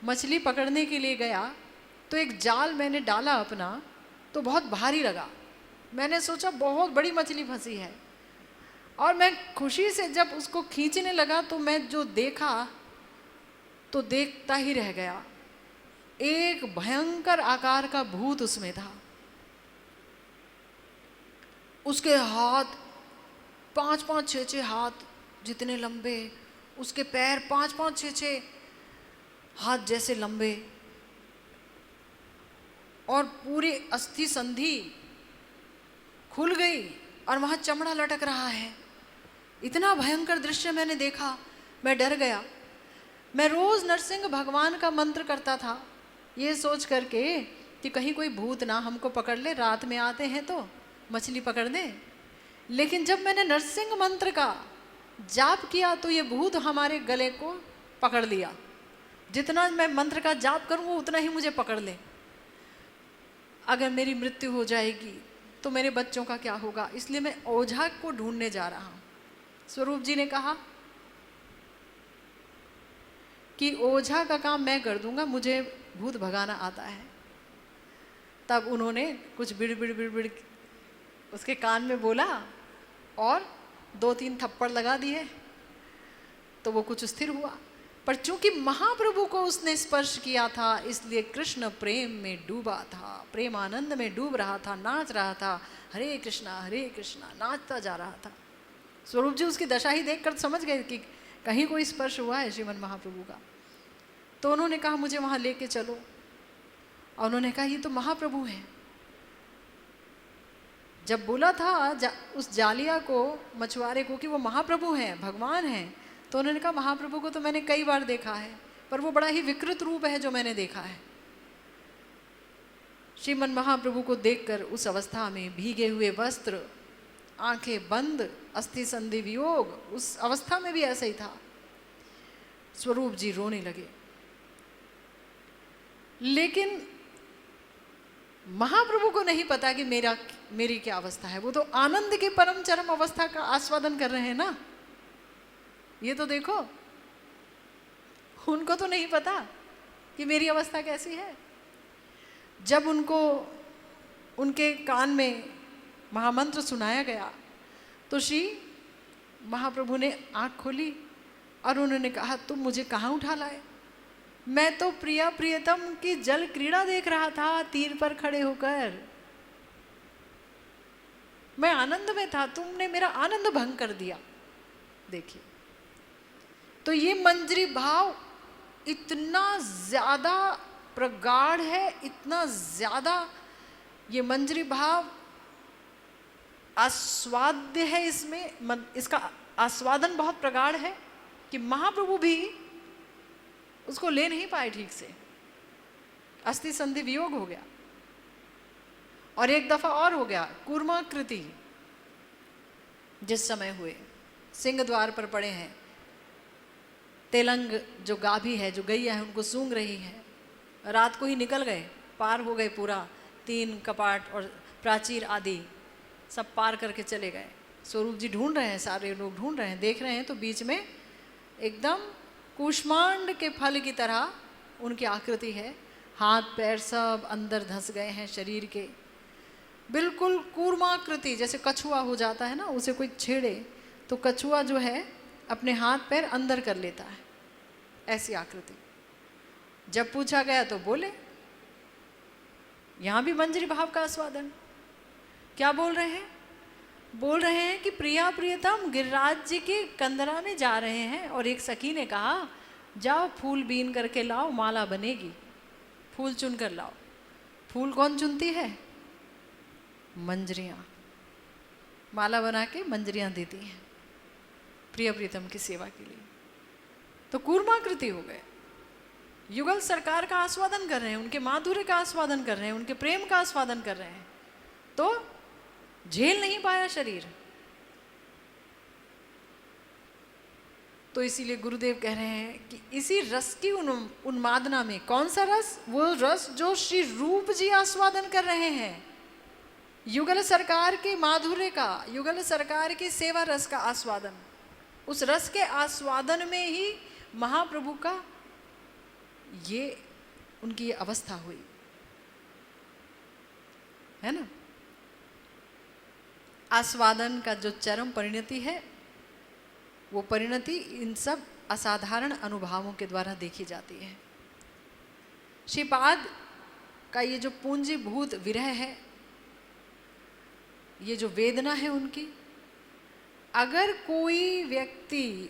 मछली पकड़ने के लिए गया तो एक जाल मैंने डाला अपना, तो बहुत भारी लगा। मैंने सोचा बहुत बड़ी मछली फंसी है, और मैं खुशी से जब उसको खींचने लगा तो मैं जो देखा तो देखता ही रह गया। एक भयंकर आकार का भूत उसमें था। उसके हाथ 5-5, 6-6 हाथ जितने लंबे, उसके पैर 5-5, 6-6 हाथ जैसे लंबे, और पूरी अस्थि संधि खुल गई और वहां चमड़ा लटक रहा है। इतना भयंकर दृश्य मैंने देखा, मैं डर गया। मैं रोज नरसिंह भगवान का मंत्र करता था, ये सोच करके कि कहीं कोई भूत ना हमको पकड़ ले, रात में आते हैं तो मछली पकड़ने। लेकिन जब मैंने नरसिंह मंत्र का जाप किया तो ये भूत हमारे गले को पकड़ लिया। जितना मैं मंत्र का जाप करूं वो उतना ही मुझे पकड़ ले। अगर मेरी मृत्यु हो जाएगी तो मेरे बच्चों का क्या होगा, इसलिए मैं ओझा को ढूंढने जा रहा हूं। स्वरूप जी ने कहा कि ओझा का काम मैं कर दूंगा, मुझे भूत भगाना आता है। तब उन्होंने कुछ बिड़ बिड़ बिड़ बिड़ उसके कान में बोला और 2-3 थप्पड़ लगा दिए तो वो कुछ स्थिर हुआ। पर चूंकि महाप्रभु को उसने स्पर्श किया था, इसलिए कृष्ण प्रेम में डूबा था, प्रेम आनंद में डूब रहा था, नाच रहा था, हरे कृष्णा नाचता जा रहा था। स्वरूप जी उसकी दशा ही देखकर समझ गए कि कहीं कोई स्पर्श हुआ है श्रीमन महाप्रभु का। तो उन्होंने कहा मुझे वहां लेके चलो, और उन्होंने कहा ये तो महाप्रभु हैं। जब बोला था उस जालिया को, मछुआरे को, कि वो महाप्रभु हैं, भगवान हैं, तो उन्होंने कहा महाप्रभु को तो मैंने कई बार देखा है, पर वो बड़ा ही विकृत रूप है जो मैंने देखा है। श्रीमन महाप्रभु को देखकर उस अवस्था में भीगे हुए वस्त्र, आंखें बंद, अस्थि संधि वियोग, उस अवस्था में भी ऐसा ही था। स्वरूप जी रोने लगे। लेकिन महाप्रभु को नहीं पता कि मेरी क्या अवस्था है। वो तो आनंद की परम चरम अवस्था का आस्वादन कर रहे हैं ना। ये तो देखो, उनको तो नहीं पता कि मेरी अवस्था कैसी है। जब उनको उनके कान में महामंत्र सुनाया गया तो श्री महाप्रभु ने आंख खोली और उन्होंने कहा, तुम मुझे कहाँ उठा लाए? मैं तो प्रिया प्रियतम की जल क्रीड़ा देख रहा था तीर पर खड़े होकर। मैं आनंद में था, तुमने मेरा आनंद भंग कर दिया। देखिए, तो ये मंजरी भाव इतना ज्यादा प्रगाढ़ है, इतना ज्यादा ये मंजरी भाव आस्वाद्य है। इसमें इसका आस्वादन बहुत प्रगाढ़ है कि महाप्रभु भी उसको ले नहीं पाए ठीक से। अस्थि संधि वियोग हो गया। और एक दफा और हो गया, कूर्माकृति जिस समय हुए, सिंह द्वार पर पड़े हैं, तेलंग जो गाभी है, जो गैया है, उनको सूंघ रही है। रात को ही निकल गए, पार हो गए पूरा, 3 कपाट और प्राचीर आदि सब पार करके चले गए। स्वरूप जी ढूंढ रहे हैं, सारे लोग ढूंढ रहे हैं, देख रहे हैं, तो बीच में एकदम कूष्मांड के फल की तरह उनकी आकृति है। हाथ पैर सब अंदर धंस गए हैं शरीर के, बिल्कुल कूर्माकृति, जैसे कछुआ हो जाता है ना, उसे कोई छेड़े तो कछुआ जो है अपने हाथ पैर अंदर कर लेता है, ऐसी आकृति। जब पूछा गया तो बोले, यहां भी मंजरी भाव का आस्वादन। क्या बोल रहे हैं? बोल रहे हैं कि प्रिया प्रियतम गिरिराज जी के कंदरा में जा रहे हैं और एक सखी ने कहा, जाओ फूल बीन करके लाओ, माला बनेगी, फूल चुन कर लाओ। फूल कौन चुनती है? मंजरियां। माला बना के मंजरियां देती हैं प्रिय प्रीतम की सेवा के लिए। तो कूर्माकृति हो गए। युगल सरकार का आस्वादन कर रहे हैं, उनके माधुर्य का आस्वादन कर रहे हैं, उनके प्रेम का आस्वादन कर रहे हैं, तो झेल नहीं पाया शरीर। तो इसीलिए गुरुदेव कह रहे हैं कि इसी रस की उन्मादना में, कौन सा रस? वो रस जो श्री रूप जी आस्वादन कर रहे हैं, युगल सरकार के माधुर्य का, युगल सरकार की सेवा रस का आस्वादन। उस रस के आस्वादन में ही महाप्रभु का ये उनकी ये अवस्था हुई है ना। आस्वादन का जो चरम परिणति है, वो परिणति इन सब असाधारण अनुभावों के द्वारा देखी जाती है। श्रीपाद का ये जो पूंजीभूत विरह है, ये जो वेदना है उनकी, अगर कोई व्यक्ति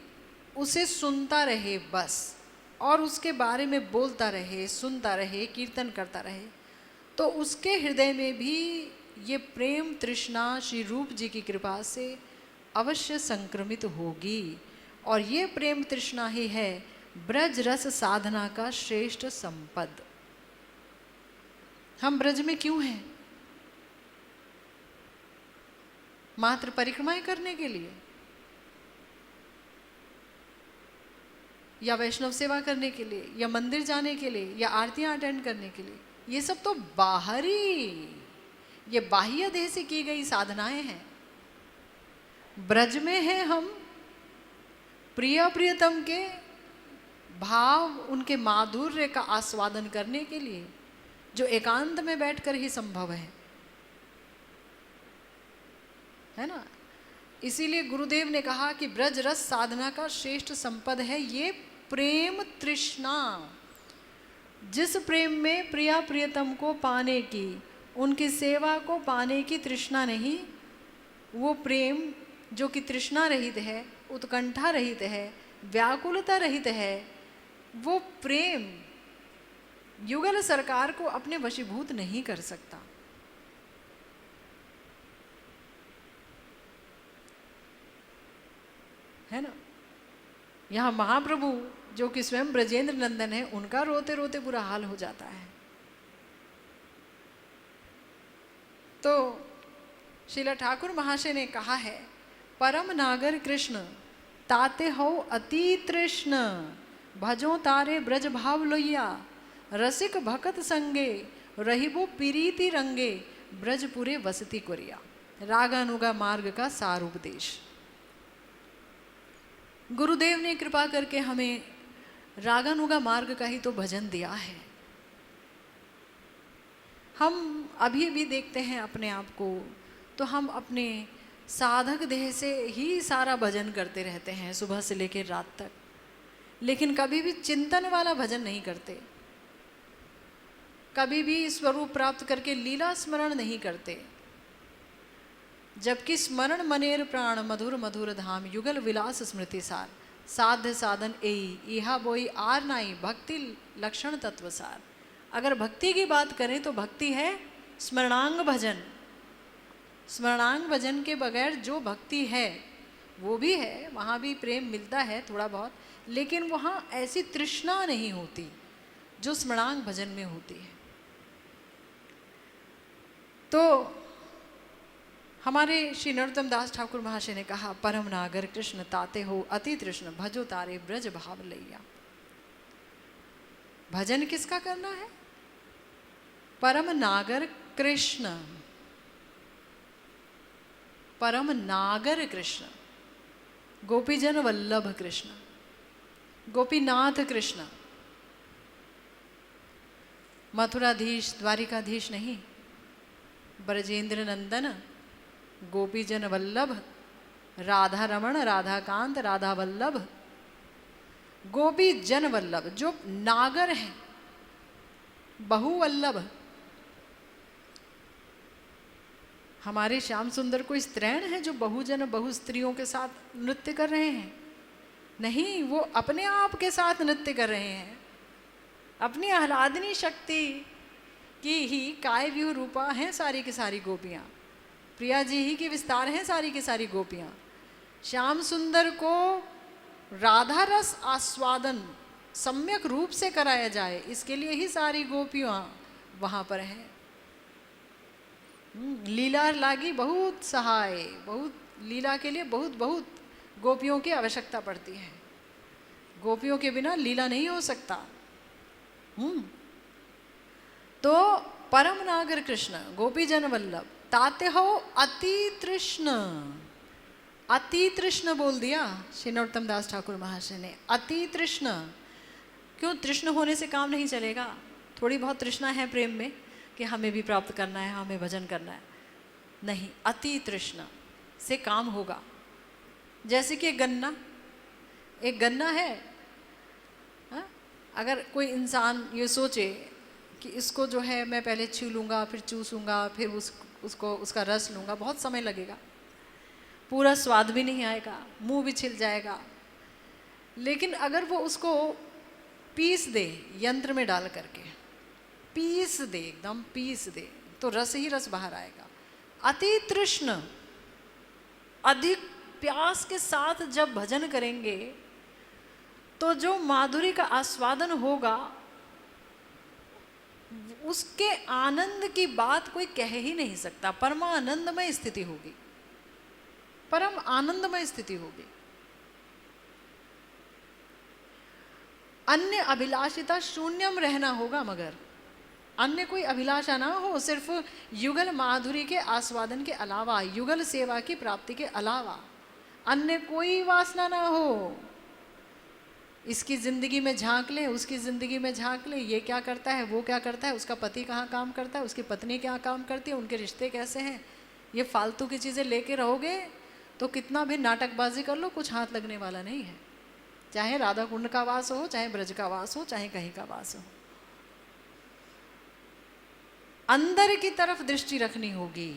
उसे सुनता रहे बस, और उसके बारे में बोलता रहे, सुनता रहे, कीर्तन करता रहे, तो उसके हृदय में भी ये प्रेम तृष्णा श्री रूप जी की कृपा से अवश्य संक्रमित होगी। और ये प्रेम तृष्णा ही है ब्रज रस साधना का श्रेष्ठ संपद। हम ब्रज में क्यों हैं? मात्र परिक्रमाएं करने के लिए, या वैष्णव सेवा करने के लिए, या मंदिर जाने के लिए, या आरतियां अटेंड करने के लिए? ये सब तो बाहरी, ये बाह्य देह से की गई साधनाएं हैं। ब्रज में हैं हम प्रिय प्रियतम के भाव, उनके माधुर्य का आस्वादन करने के लिए, जो एकांत में बैठकर ही संभव है ना। इसीलिए गुरुदेव ने कहा कि ब्रज रस साधना का श्रेष्ठ संपद है ये प्रेम तृष्णा। जिस प्रेम में प्रिया प्रियतम को पाने की, उनकी सेवा को पाने की तृष्णा नहीं, वो प्रेम जो कि तृष्णा रहित है, उत्कंठा रहित है, व्याकुलता रहित है, वो प्रेम युगल सरकार को अपने वशीभूत नहीं कर सकता। है ना। यहाँ महाप्रभु जो कि स्वयं ब्रजेंद्र नंदन है, उनका रोते रोते बुरा हाल हो जाता है। तो श्रीला ठाकुर महाशय ने कहा है, परम नागर कृष्ण ताते हो अति तृष्ण, भजो तारे ब्रज भाव लोइया, रसिक भकत संगे रहिबो पीरीति रंगे, ब्रजपुरे वसती कुरिया। रागानुगा मार्ग का सार उपदेश। गुरुदेव ने कृपा करके हमें रागानुगा मार्ग का ही तो भजन दिया है। हम अभी भी देखते हैं अपने आप को, तो हम अपने साधक देह से ही सारा भजन करते रहते हैं सुबह से लेकर रात तक, लेकिन कभी भी चिंतन वाला भजन नहीं करते, कभी भी स्वरूप प्राप्त करके लीला स्मरण नहीं करते। जबकि स्मरण मनेर प्राण मधुर मधुर धाम, युगल विलास स्मृति सार, साध्य साधन एई इहा बोई आर नाई, भक्ति लक्षण तत्व सार। अगर भक्ति की बात करें तो भक्ति है स्मरणांग भजन। स्मरणांग भजन के बगैर जो भक्ति है वो भी है, वहाँ भी प्रेम मिलता है थोड़ा बहुत, लेकिन वहाँ ऐसी तृष्णा नहीं होती जो स्मरणांग भजन में होती है। तो हमारे श्री नरोत्तम दास ठाकुर महाशय ने कहा, परम नागर कृष्ण ताते हो अति तृष्ण, भजो तारे ब्रज भाव लैया। भजन किसका करना है? परम नागर कृष्ण, परम नागर कृष्ण, गोपीजन वल्लभ कृष्ण, गोपीनाथ कृष्ण, मथुराधीश द्वारिकाधीश नहीं, ब्रजेंद्र नंदन, गोपीजन वल्लभ, राधा रमण, राधा कांत, राधा वल्लभ, गोपी जन वल्लभ। जो नागर है, बहुवल्लभ। हमारे श्याम सुंदर कोई स्त्रैण है जो बहुजन बहु स्त्रियों के साथ नृत्य कर रहे हैं? नहीं, वो अपने आप के साथ नृत्य कर रहे हैं। अपनी आह्लादनी शक्ति की ही काय व्यूह रूपा हैं सारी की सारी गोपियाँ, प्रिया जी ही की विस्तार हैं सारी की सारी गोपियाँ। श्याम सुंदर को राधा रस आस्वादन सम्यक रूप से कराया जाए, इसके लिए ही सारी गोपियाँ वहाँ पर हैं। लीला लागी बहुत सहाय, बहुत लीला के लिए बहुत बहुत गोपियों की आवश्यकता पड़ती है। गोपियों के बिना लीला नहीं हो सकता। तो परम नागर कृष्ण गोपी जन वल्लभ ताते हो अति तृष्ण। अति तृष्ण बोल दिया श्री नरोत्तम दास ठाकुर महाशय ने, अति तृष्ण। क्यों? तृष्ण होने से काम नहीं चलेगा। थोड़ी बहुत तृष्णा है प्रेम में कि हमें भी प्राप्त करना है, हमें भजन करना है, नहीं, अति तृष्ण से काम होगा। जैसे कि एक गन्ना है, हा? अगर कोई इंसान ये सोचे कि इसको जो है मैं पहले छू लूँगा, फिर चूसूँगा, फिर उसको उसका रस लूँगा, बहुत समय लगेगा, पूरा स्वाद भी नहीं आएगा, मुंह भी छिल जाएगा। लेकिन अगर वो उसको पीस दे, यंत्र में डाल करके पीस दे, एकदम पीस दे, तो रस ही रस बाहर आएगा। अति तृष्ण, अधिक प्यास के साथ जब भजन करेंगे तो जो माधुरी का आस्वादन होगा, उसके आनंद की बात कोई कह ही नहीं सकता। परमानंदमय स्थिति होगी, परम आनंदमय स्थिति होगी। अन्य अभिलाषिता शून्यम रहना होगा, मगर अन्य कोई अभिलाषा ना हो, सिर्फ युगल माधुरी के आस्वादन के अलावा, युगल सेवा की प्राप्ति के अलावा अन्य कोई वासना ना हो। इसकी ज़िंदगी में झांक ले, उसकी ज़िंदगी में झांक ले, ये क्या करता है, वो क्या करता है, उसका पति कहाँ काम करता है, उसकी पत्नी क्या काम करती है, उनके रिश्ते कैसे हैं, ये फालतू की चीज़ें लेके रहोगे तो कितना भी नाटकबाजी कर लो, कुछ हाथ लगने वाला नहीं है। चाहे राधा कुंड का वास हो, चाहे ब्रज का वास हो, चाहे कहीं का वास हो, अंदर की तरफ दृष्टि रखनी होगी,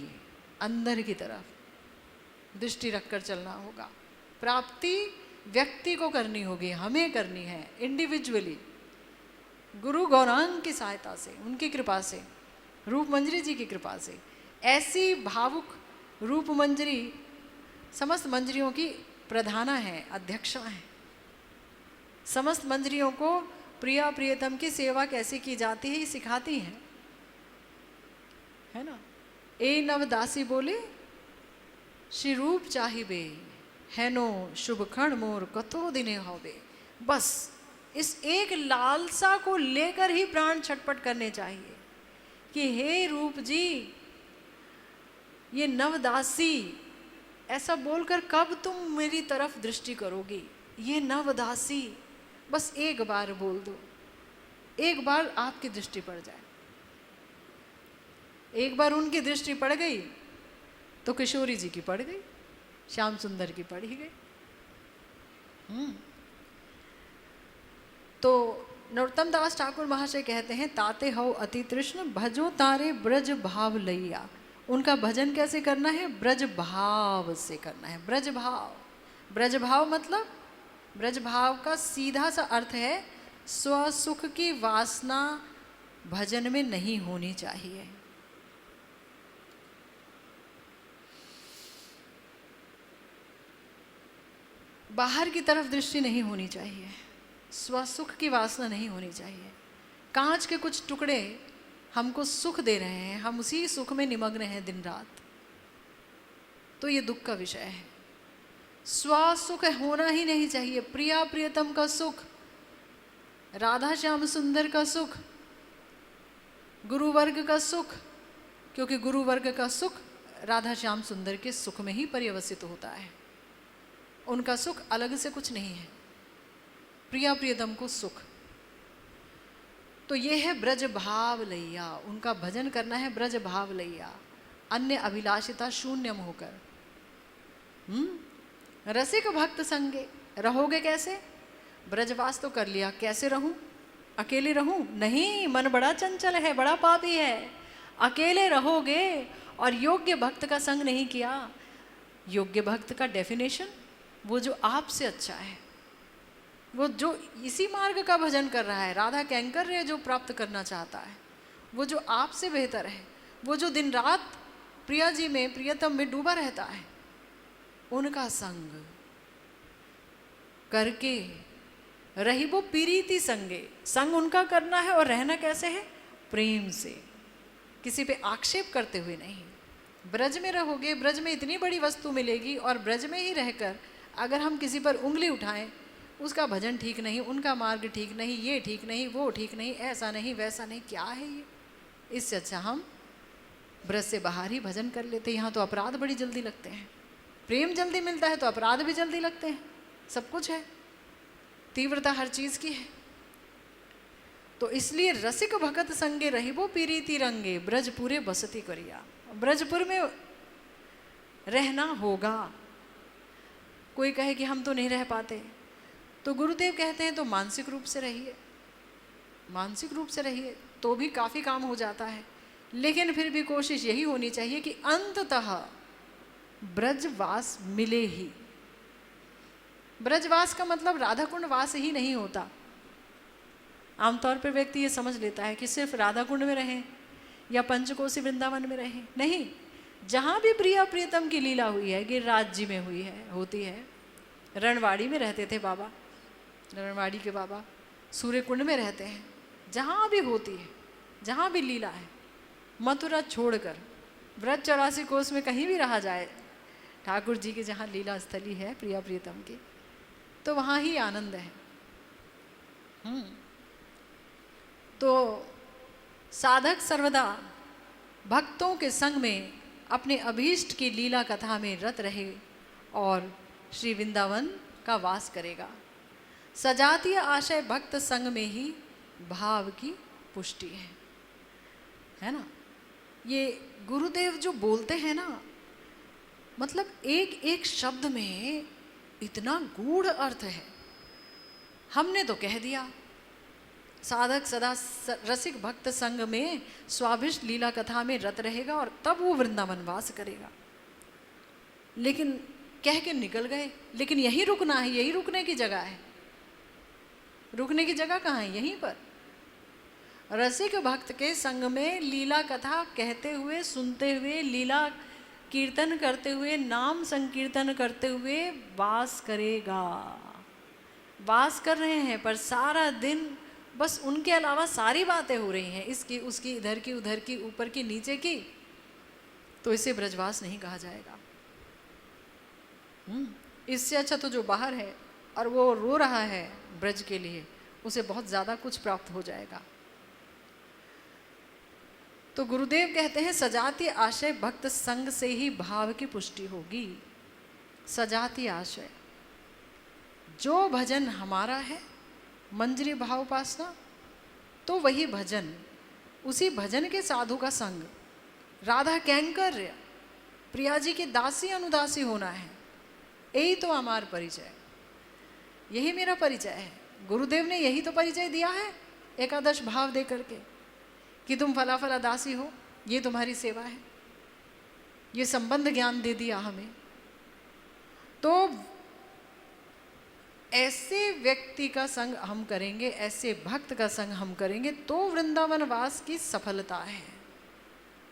अंदर की तरफ दृष्टि रखकर चलना होगा। प्राप्ति व्यक्ति को करनी होगी, हमें करनी है इंडिविजुअली, गुरु गौरांग की सहायता से, उनकी कृपा से, रूप मंजरी जी की कृपा से। ऐसी भावुक रूप मंजरी समस्त मंजरियों की प्रधाना है, अध्यक्षा है। समस्त मंजरियों को प्रिया प्रियतम की सेवा कैसे की जाती है ये सिखाती हैं, है ना। ए नवदासी बोले श्री रूप चाहिबे, हैनो शुभ क्षण मोर कतो दिने होवे। बस इस एक लालसा को लेकर ही प्राण छटपट करने चाहिए कि हे रूप जी, ये नवदासी, ऐसा बोलकर कब तुम मेरी तरफ दृष्टि करोगी, ये नवदासी, बस एक बार बोल दो, एक बार आपकी दृष्टि पड़ जाए। एक बार उनकी दृष्टि पड़ गई तो किशोरी जी की पड़ गई, श्याम सुंदर की पड़ ही गई। तो नरोत्तम दास ठाकुर महाशय कहते हैं, ताते हो अति तृष्ण भजो तारे ब्रज भाव लैया। उनका भजन कैसे करना है? ब्रज भाव से करना है। ब्रज भाव, ब्रज भाव मतलब, ब्रज भाव का सीधा सा अर्थ है स्वसुख की वासना भजन में नहीं होनी चाहिए। बाहर की तरफ दृष्टि नहीं होनी चाहिए, स्वसुख की वासना नहीं होनी चाहिए। कांच के कुछ टुकड़े हमको सुख दे रहे हैं, हम उसी सुख में निमग्न हैं दिन रात, तो ये दुख का विषय है। स्वसुख होना ही नहीं चाहिए। प्रिया प्रियतम का सुख, राधा श्याम सुंदर का सुख, गुरु वर्ग का सुख, क्योंकि गुरु वर्ग का सुख राधा श्याम सुंदर के सुख में ही पर्यवसित होता है। उनका सुख अलग से कुछ नहीं है, प्रिया प्रियतम को सुख। तो ये है ब्रज भाव लैया, उनका भजन करना है ब्रज भाव लैया, अन्य अभिलाषिता शून्यम होकर। रसिक भक्त संगे रहोगे कैसे? ब्रजवास तो कर लिया, कैसे रहूं? अकेले रहूं? नहीं, मन बड़ा चंचल है, बड़ा पापी है। अकेले रहोगे और योग्य भक्त का संग नहीं किया। योग्य भक्त का डेफिनेशन, वो जो आपसे अच्छा है, वो जो इसी मार्ग का भजन कर रहा है, राधा कैंकर जो प्राप्त करना चाहता है, वो जो आपसे बेहतर है, वो जो दिन रात प्रिया जी में, प्रियतम में डूबा रहता है, उनका संग करके रही वो पीरीति संगे। संग उनका करना है और रहना कैसे है? प्रेम से, किसी पे आक्षेप करते हुए नहीं। ब्रज में रहोगे, ब्रज में इतनी बड़ी वस्तु मिलेगी, और ब्रज में ही रहकर अगर हम किसी पर उंगली उठाएं, उसका भजन ठीक नहीं, उनका मार्ग ठीक नहीं, ये ठीक नहीं, वो ठीक नहीं, ऐसा नहीं, वैसा नहीं, क्या है ये? इससे अच्छा हम ब्रज से बाहर ही भजन कर लेते। यहाँ तो अपराध बड़ी जल्दी लगते हैं, प्रेम जल्दी मिलता है तो अपराध भी जल्दी लगते हैं, सब कुछ है, तीव्रता हर चीज की है। तो इसलिए रसिक भगत संगे रहिबो पीरीति रंगे, ब्रजपुरे बसती करिया। ब्रजपुर में रहना होगा। कोई कहे कि हम तो नहीं रह पाते, तो गुरुदेव कहते हैं तो मानसिक रूप से रहिए, मानसिक रूप से रहिए तो भी काफ़ी काम हो जाता है। लेकिन फिर भी कोशिश यही होनी चाहिए कि अंततः ब्रजवास मिले ही। ब्रजवास का मतलब राधा कुंड वास ही नहीं होता। आमतौर पर व्यक्ति ये समझ लेता है कि सिर्फ राधा कुंड में रहें या पंचकोसी वृंदावन में रहें। नहीं, जहाँ भी प्रिया प्रियतम की लीला हुई है, गिरिराज जी में हुई है, होती है, रणवाड़ी में रहते थे बाबा, रणवाड़ी के बाबा सूर्य कुंड में रहते हैं, जहाँ भी होती है, जहाँ भी लीला है, मथुरा छोड़कर व्रज 84 कोस में कहीं भी रहा जाए, ठाकुर जी की जहाँ लीला स्थली है प्रिया प्रियतम की, तो वहाँ ही आनंद है। तो साधक सर्वदा भक्तों के संग में अपने अभीष्ट की लीला कथा में रत रहे और श्री वृंदावन का वास करेगा। सजातीय आशय भक्त संग में ही भाव की पुष्टि है ना। ये गुरुदेव जो बोलते हैं ना, मतलब एक एक शब्द में इतना गूढ़ अर्थ है। हमने तो कह दिया साधक सदा रसिक भक्त संग में स्वाभिष्ट लीला कथा में रत रहेगा और तब वो वृंदावन वास करेगा। लेकिन कह के निकल गए, लेकिन यहीं रुकना है, यही रुकने की जगह है। रुकने की जगह कहाँ है? यहीं पर। रसिक भक्त के संग में लीला कथा कहते हुए, सुनते हुए, लीला कीर्तन करते हुए, नाम संकीर्तन करते हुए वास करेगा। वास कर रहे हैं, पर सारा दिन बस उनके अलावा सारी बातें हो रही हैं, इसकी उसकी, इधर की उधर की, ऊपर की नीचे की, तो इसे ब्रजवास नहीं कहा जाएगा। इससे अच्छा तो जो बाहर है और वो रो रहा है ब्रज के लिए, उसे बहुत ज़्यादा कुछ प्राप्त हो जाएगा। तो गुरुदेव कहते हैं सजाती आशय भक्त संग से ही भाव की पुष्टि होगी। सजाती आशय, जो भजन हमारा है मंजरी भाव उपासना, तो वही भजन, उसी भजन के साधु का संग, राधा कैंकर्य, प्रिया जी के दासी अनुदासी होना है। यही तो हमार परिचय, यही मेरा परिचय है। गुरुदेव ने यही तो परिचय दिया है एकादश भाव दे करके कि तुम फला फला दासी हो, ये तुम्हारी सेवा है, ये संबंध ज्ञान दे दिया हमें। तो ऐसे व्यक्ति का संग हम करेंगे, ऐसे भक्त का संग हम करेंगे तो वृंदावन वास की सफलता है।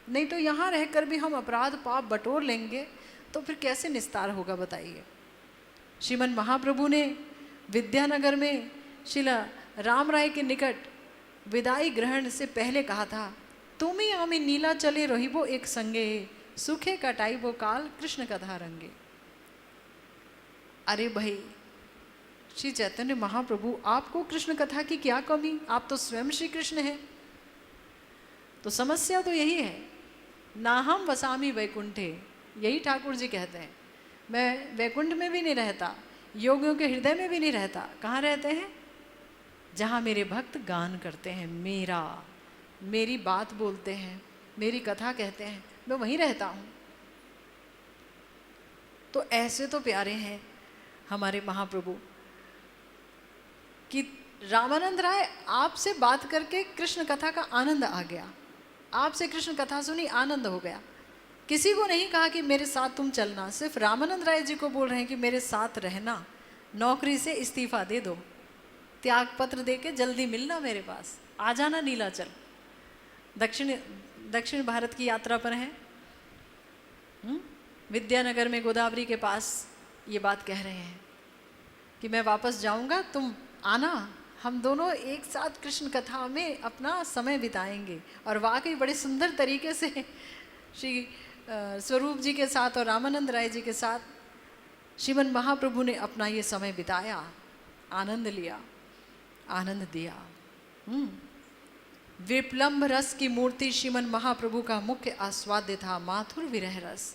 नहीं तो यहाँ रहकर भी हम अपराध पाप बटोर लेंगे तो फिर कैसे निस्तार होगा बताइए। श्रीमन महाप्रभु ने विद्यानगर में शिला राम राय के निकट विदाई ग्रहण से पहले कहा था, तुमी आमी नीला चले रहिबो एक संगे, सुखे कटाइबो काल कृष्ण कथा रंगे। अरे भाई श्री चैतन्य महाप्रभु, आपको कृष्ण कथा की क्या कमी, आप तो स्वयं श्री कृष्ण हैं। तो समस्या तो यही है, ना हम वसामी वैकुंठे, यही ठाकुर जी कहते हैं। मैं वैकुंठ में भी नहीं रहता, योगियों के हृदय में भी नहीं रहता। कहाँ रहते हैं? जहाँ मेरे भक्त गान करते हैं, मेरी बात बोलते हैं, मेरी कथा कहते हैं, मैं वहीं रहता हूँ। तो ऐसे तो प्यारे हैं हमारे महाप्रभु कि रामानंद राय आपसे बात करके कृष्ण कथा का आनंद आ गया, आपसे कृष्ण कथा सुनी आनंद हो गया। किसी को नहीं कहा कि मेरे साथ तुम चलना, सिर्फ रामानंद राय जी को बोल रहे हैं कि मेरे साथ रहना, नौकरी से इस्तीफा दे दो, त्याग पत्र दे के जल्दी मिलना मेरे पास, आ जाना नीलाचल। दक्षिण भारत की यात्रा पर हैं, विद्यानगर में गोदावरी के पास ये बात कह रहे हैं कि मैं वापस जाऊंगा, तुम आना, हम दोनों एक साथ कृष्ण कथा में अपना समय बिताएंगे। और वाकई बड़े सुंदर तरीके से श्री स्वरूप जी के साथ और रामानंद राय जी के साथ श्रीमन महाप्रभु ने अपना ये समय बिताया, आनंद लिया, आनंद दिया। विप्लम्ब रस की मूर्ति श्रीमन महाप्रभु का मुख्य आस्वाद्य था माथुर विरह रस।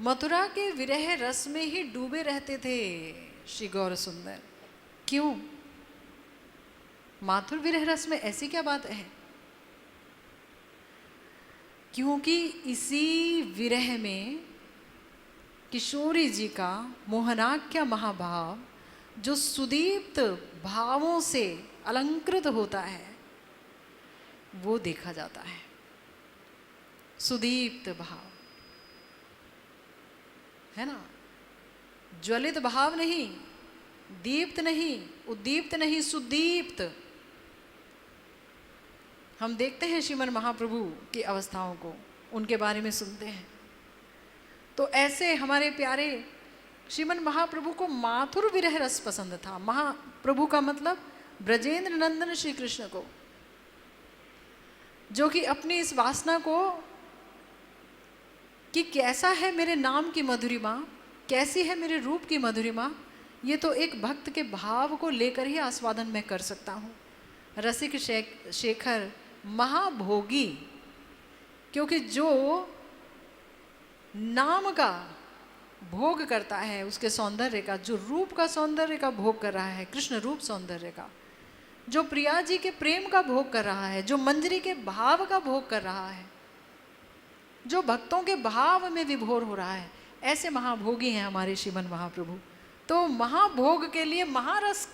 मथुरा के विरह रस में ही डूबे रहते थे श्री गौर सुंदर। क्यों? माथुर विरह रस में ऐसी क्या बात है? क्योंकि इसी विरह में किशोरी जी का मोहनाख्य महाभाव जो सुदीप्त भावों से अलंकृत होता है वो देखा जाता है। सुदीप्त भाव है ना, ज्वलित भाव नहीं, दीप्त नहीं, उद्दीप्त नहीं, सुदीप्त। हम देखते हैं श्रीमन महाप्रभु की अवस्थाओं को, उनके बारे में सुनते हैं। तो ऐसे हमारे प्यारे श्रीमन महाप्रभु को माथुर विरह रस पसंद था। महाप्रभु का मतलब ब्रजेंद्र नंदन श्री कृष्ण को, जो कि अपनी इस वासना को कि कैसा है मेरे नाम की मधुरिमा, कैसी है मेरे रूप की मधुरिमा, ये तो एक भक्त के भाव को लेकर ही आस्वादन मैं कर सकता हूँ। रसिक शेखर महाभोगी, क्योंकि जो नाम का भोग करता है, उसके सौंदर्य का, जो रूप का सौंदर्य का भोग कर रहा है, कृष्ण रूप सौंदर्य का, जो प्रिया जी के प्रेम का भोग कर रहा है, जो मंजरी के भाव का भोग कर रहा है, जो भक्तों के भाव में विभोर हो रहा है, ऐसे महाभोगी हैं हमारे श्रीमन महाप्रभु। तो महाभोग के लिए महारस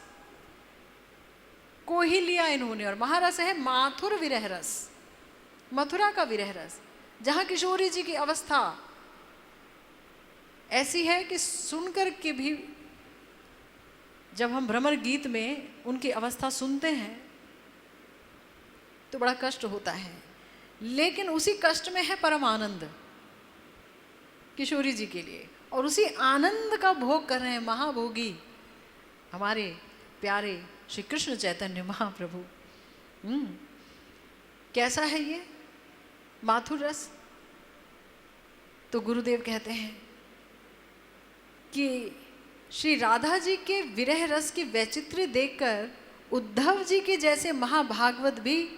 को ही लिया इन्होंने, और महारस है माथुर विरह रस, मथुरा का विरह रस, जहाँ किशोरी जी की अवस्था ऐसी है कि सुनकर के भी जब हम भ्रमर गीत में उनकी अवस्था सुनते हैं तो बड़ा कष्ट होता है, लेकिन उसी कष्ट में है परम आनंद किशोरी जी के लिए, और उसी आनंद का भोग कर रहे हैं महाभोगी हमारे प्यारे श्री कृष्ण चैतन्य महाप्रभु। कैसा है ये माथुर रस? तो गुरुदेव कहते हैं कि श्री राधा जी के विरह रस की वैचित्र्य देखकर उद्धव जी के जैसे महाभागवत भी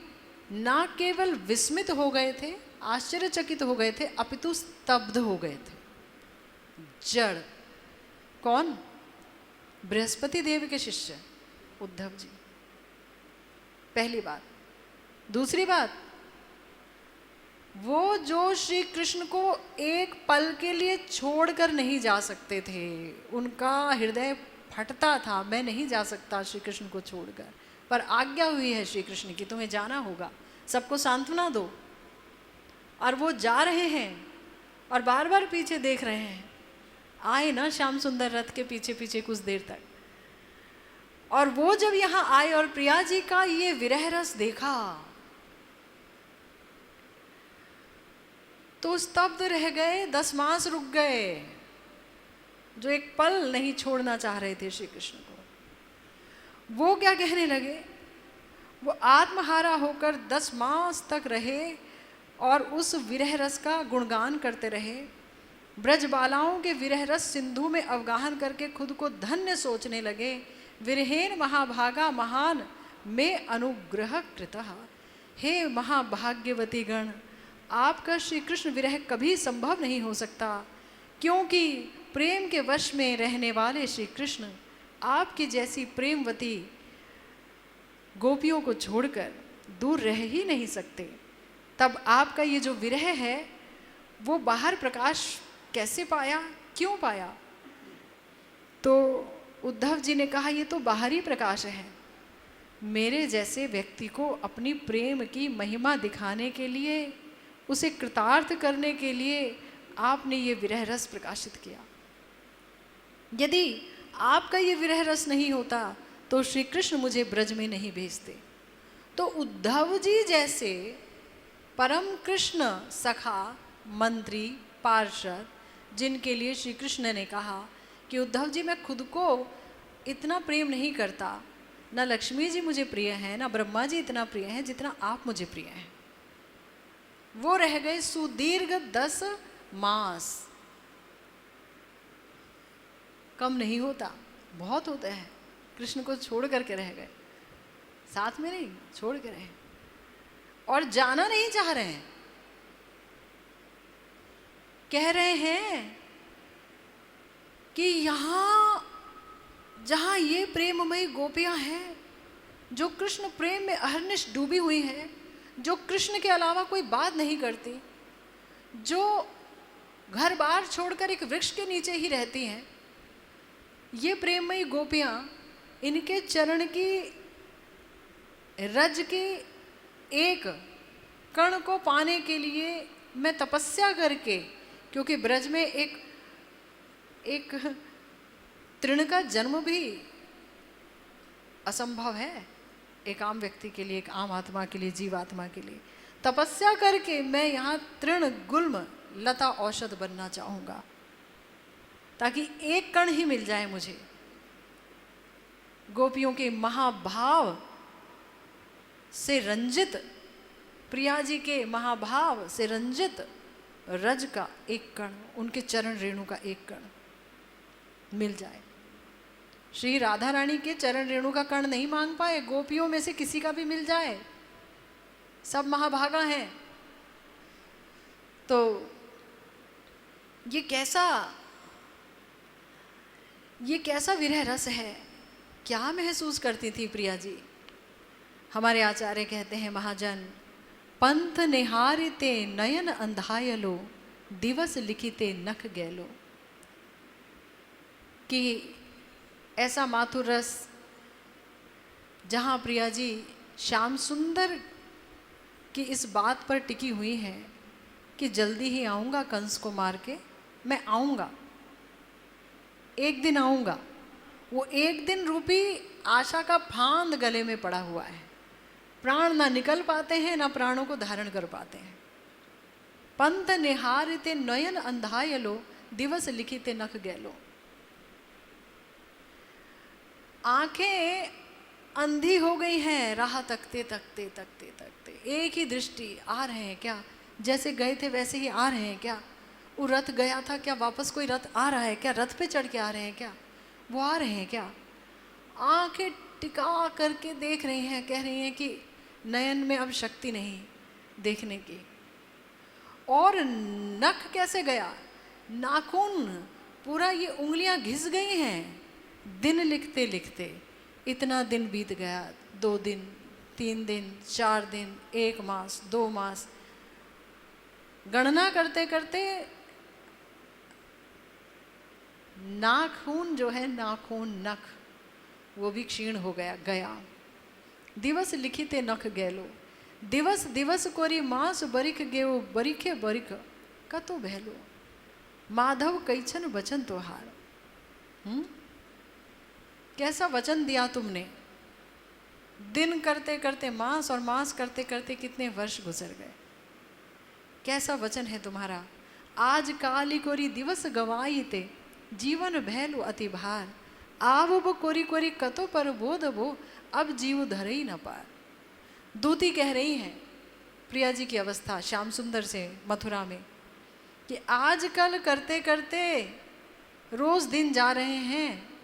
ना केवल विस्मित हो गए थे, आश्चर्यचकित हो गए थे, अपितु स्तब्ध हो गए थे। जड़ कौन? बृहस्पति देव के शिष्य उद्धव जी, पहली बात। दूसरी बात, वो जो श्री कृष्ण को एक पल के लिए छोड़कर नहीं जा सकते थे, उनका हृदय फटता था, मैं नहीं जा सकता श्री कृष्ण को छोड़कर, पर आज्ञा हुई है श्री कृष्ण की, तुम्हें जाना होगा, सबको सांत्वना दो। और वो जा रहे हैं और बार बार पीछे देख रहे हैं। आए ना श्याम सुंदर रथ के पीछे पीछे कुछ देर तक, और वो जब यहाँ आए और प्रिया जी का ये विरह रस देखा तो स्तब्ध रह गए, 10 मास रुक गए, जो एक पल नहीं छोड़ना चाह रहे थे श्री कृष्ण को। वो क्या कहने लगे? वो आत्महारा होकर 10 मास तक रहे और उस विरह रस का गुणगान करते रहे। ब्रजबालाओं के विरह रस सिंधु में अवगाहन करके खुद को धन्य सोचने लगे। विरहेन महाभागा महान में अनुग्रह कृतः। हे महाभाग्यवती गण, आपका श्री कृष्ण विरह कभी संभव नहीं हो सकता, क्योंकि प्रेम के वश में रहने वाले श्री कृष्ण आपकी जैसी प्रेमवती गोपियों को छोड़कर दूर रह ही नहीं सकते। तब आपका ये जो विरह है वो बाहर प्रकाश कैसे पाया, क्यों पाया? तो उद्धव जी ने कहा, ये तो बाहरी प्रकाश है। मेरे जैसे व्यक्ति को अपनी प्रेम की महिमा दिखाने के लिए, उसे कृतार्थ करने के लिए आपने ये विरह रस प्रकाशित किया। यदि आपका ये विरह रस नहीं होता तो श्री कृष्ण मुझे ब्रज में नहीं भेजते। तो उद्धव जी जैसे परम कृष्ण सखा, मंत्री, पार्षद, जिनके लिए श्री कृष्ण ने कहा कि उद्धव जी मैं खुद को इतना प्रेम नहीं करता, ना लक्ष्मी जी मुझे प्रिय हैं, ना ब्रह्मा जी इतना प्रिय हैं जितना आप मुझे प्रिय हैं। वो रह गए सुदीर्घ 10 मास। कम नहीं होता, बहुत होता है। कृष्ण को छोड़ करके रह गए, साथ में नहीं, छोड़ के रहे, और जाना नहीं चाह रहे हैं। कह रहे हैं कि यहाँ जहाँ ये प्रेममयी गोपियाँ हैं, जो कृष्ण प्रेम में अहर्निश डूबी हुई हैं, जो कृष्ण के अलावा कोई बात नहीं करती, जो घर बार छोड़कर एक वृक्ष के नीचे ही रहती हैं, ये प्रेममयी गोपियाँ, इनके चरण की रज के एक कण को पाने के लिए मैं तपस्या करके, क्योंकि ब्रज में एक तृण का जन्म भी असंभव है, एक आम व्यक्ति के लिए, एक आम आत्मा के लिए, जीवात्मा के लिए, तपस्या करके मैं यहाँ तृण गुल्म लता औषध बनना चाहूँगा, ताकि एक कण ही मिल जाए मुझे। गोपियों के महाभाव से रंजित, प्रिया जी के महाभाव से रंजित रज का एक कण, उनके चरण रेणु का एक कण मिल जाए। श्री राधा रानी के चरण रेणु का कण नहीं मांग पाए, गोपियों में से किसी का भी मिल जाए, सब महाभागा हैं। तो ये कैसा विरह रस है, क्या महसूस करती थी प्रिया जी? हमारे आचार्य कहते हैं, महाजन पंथ निहारिते नयन अंधायलो, दिवस लिखिते नख गैलो, कि ऐसा माथुर रस जहाँ प्रिया जी श्याम सुंदर की इस बात पर टिकी हुई है कि जल्दी ही आऊँगा कंस को मार के, मैं आऊँगा, एक दिन आऊँगा। वो एक दिन रूपी आशा का फांद गले में पड़ा हुआ है, प्राण ना निकल पाते हैं, ना प्राणों को धारण कर पाते हैं। पंथ निहारिते नयन अंधायलो, दिवस लिखिते नख गैलो। आंखें अंधी हो गई हैं, राह तकते तकते तकते तकते। एक ही दृष्टि, आ रहे हैं क्या, जैसे गए थे वैसे ही आ रहे हैं क्या, वो रथ गया था क्या, वापस कोई रथ आ रहा है क्या, रथ पे चढ़ के आ रहे हैं क्या, वो आ रहे हैं क्या। आंखें टिका करके देख रही हैं, कह रही हैं कि नयन में अब शक्ति नहीं देखने की। और नख कैसे गया, नाखून पूरा, ये उंगलियां घिस गई हैं। दिन लिखते लिखते इतना दिन बीत गया, 2 दिन, 3 दिन, 4 दिन, 1 मास, 2 मास, गणना करते करते नाखून जो है, नाखून नख, वो भी क्षीण हो गया। दिवस लिखिते नख गैलो, दिवस दिवस कोरी मास बरिख गेओ, बरिखे बरिख कतो बहलो, माधव कैछन वचन तोहार। कैसा वचन दिया तुमने। दिन करते करते मास, और मास करते करते कितने वर्ष गुजर गए। कैसा वचन है तुम्हारा। आज काली कोरी दिवस गवाई ते, जीवन भैलु अति भार, आव बो कोरी कोरी कतो पर बोध बो, अब जीव धरे ही न पार। दूती कह रही हैं प्रिया जी की अवस्था श्याम सुंदर से मथुरा में, कि आजकल करते करते रोज दिन जा रहे हैं।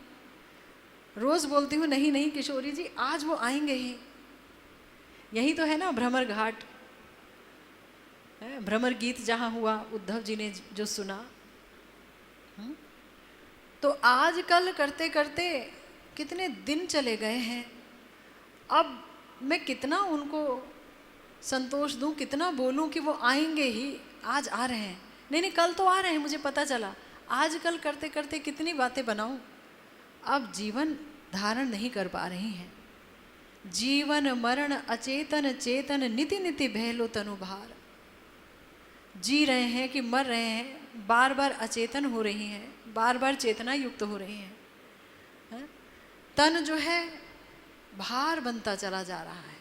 रोज बोलती हूँ नहीं नहीं किशोरी जी, आज वो आएंगे ही। यही तो है ना भ्रमर घाट, भ्रमर गीत जहाँ हुआ, उद्धव जी ने जो सुना। तो आजकल करते करते कितने दिन चले गए हैं। अब मैं कितना उनको संतोष दूं, कितना बोलूं कि वो आएंगे ही, आज आ रहे हैं, नहीं नहीं कल तो आ रहे हैं, मुझे पता चला। आजकल करते करते कितनी बातें बनाऊं, अब जीवन धारण नहीं कर पा रही हैं। जीवन मरण अचेतन चेतन, निति निति बहलो तनु भार। जी रहे हैं कि मर रहे हैं, बार बार अचेतन हो रही हैं, बार बार चेतना युक्त हो रही हैं। तन जो है भार बनता चला जा रहा है।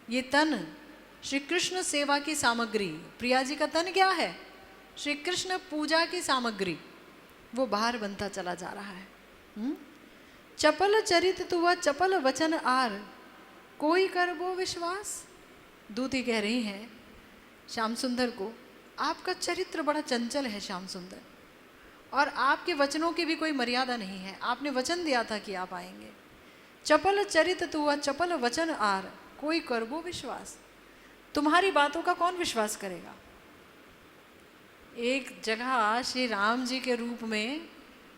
ये तन श्री कृष्ण सेवा की सामग्री, प्रिया जी का तन क्या है, श्री कृष्ण पूजा की सामग्री, वो भार बनता चला जा रहा है। चपल चरित तुआ चपल वचन आर, कोई कर वो विश्वास। दूती कह रही हैं श्याम सुंदर को, आपका चरित्र बड़ा चंचल है श्याम सुंदर, और आपके वचनों की भी कोई मर्यादा नहीं है। आपने वचन दिया था कि आप आएंगे। चपल चरित तुआ चपल वचन आर, कोई कर वो विश्वास। तुम्हारी बातों का कौन विश्वास करेगा। एक जगह श्री राम जी के रूप में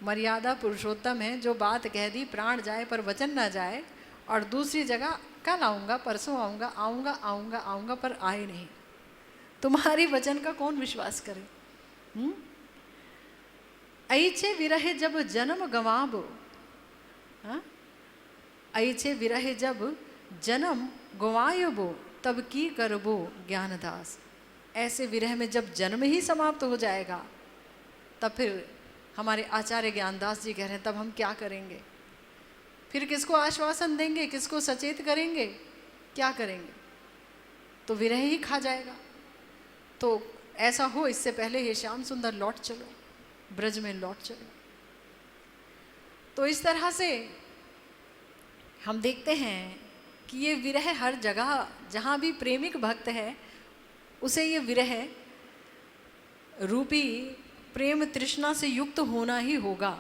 मर्यादा पुरुषोत्तम है, जो बात कह दी प्राण जाए पर वचन ना जाए, और दूसरी जगह कल आऊँगा, परसों आऊँगा, आऊँगा आऊँगा आऊँगा, पर आए नहीं। तुम्हारी वचन का कौन विश्वास करे। ऐछे विरहे जब जन्म गंवाबो, ऐछे विरहे जब जन्म गंवायबो, तब की करबो ज्ञानदास। ऐसे विरह में जब जन्म ही समाप्त हो जाएगा, तब फिर हमारे आचार्य ज्ञानदास जी कह रहे हैं, तब हम क्या करेंगे। फिर किसको आश्वासन देंगे, किसको सचेत करेंगे, क्या करेंगे। तो विरह ही खा जाएगा। तो ऐसा हो, इससे पहले हे श्याम सुंदर लौट चलो, ब्रज में लौट चलो। तो इस तरह से हम देखते हैं कि ये विरह हर जगह, जहाँ भी प्रेमिक भक्त है, उसे ये विरह रूपी प्रेम तृष्णा से युक्त होना ही होगा,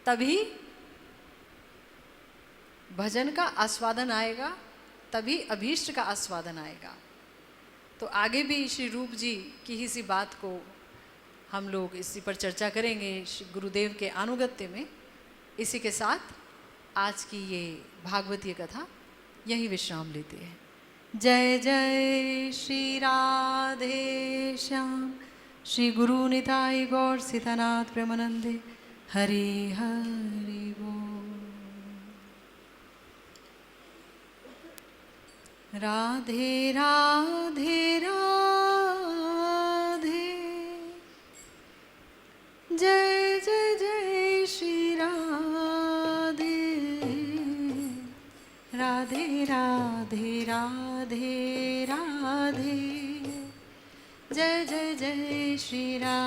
तभी भजन का आस्वादन आएगा, तभी अभीष्ट का आस्वादन आएगा। तो आगे भी श्री रूप जी की ही सी बात को हम लोग इसी पर चर्चा करेंगे श्री गुरुदेव के अनुगत्य में। इसी के साथ आज की ये भागवतीय कथा यही विश्राम लेते हैं। जय जय श्री राधे श्याम, श्री गुरु निताई गौर सीतानाथ प्रेमानंदे, हरि हरि बोल। राधे राधे राधे, जय जय जय श्री राधे, राधे राधे राधे राधे, जय जय जय श्री राधे।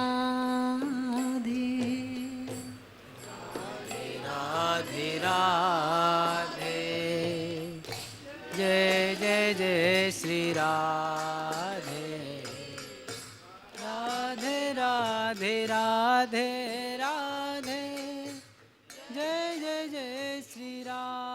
राधे जय जय जय श्री राधे राधे राधे राधे राधे जय जय जय श्री राधे।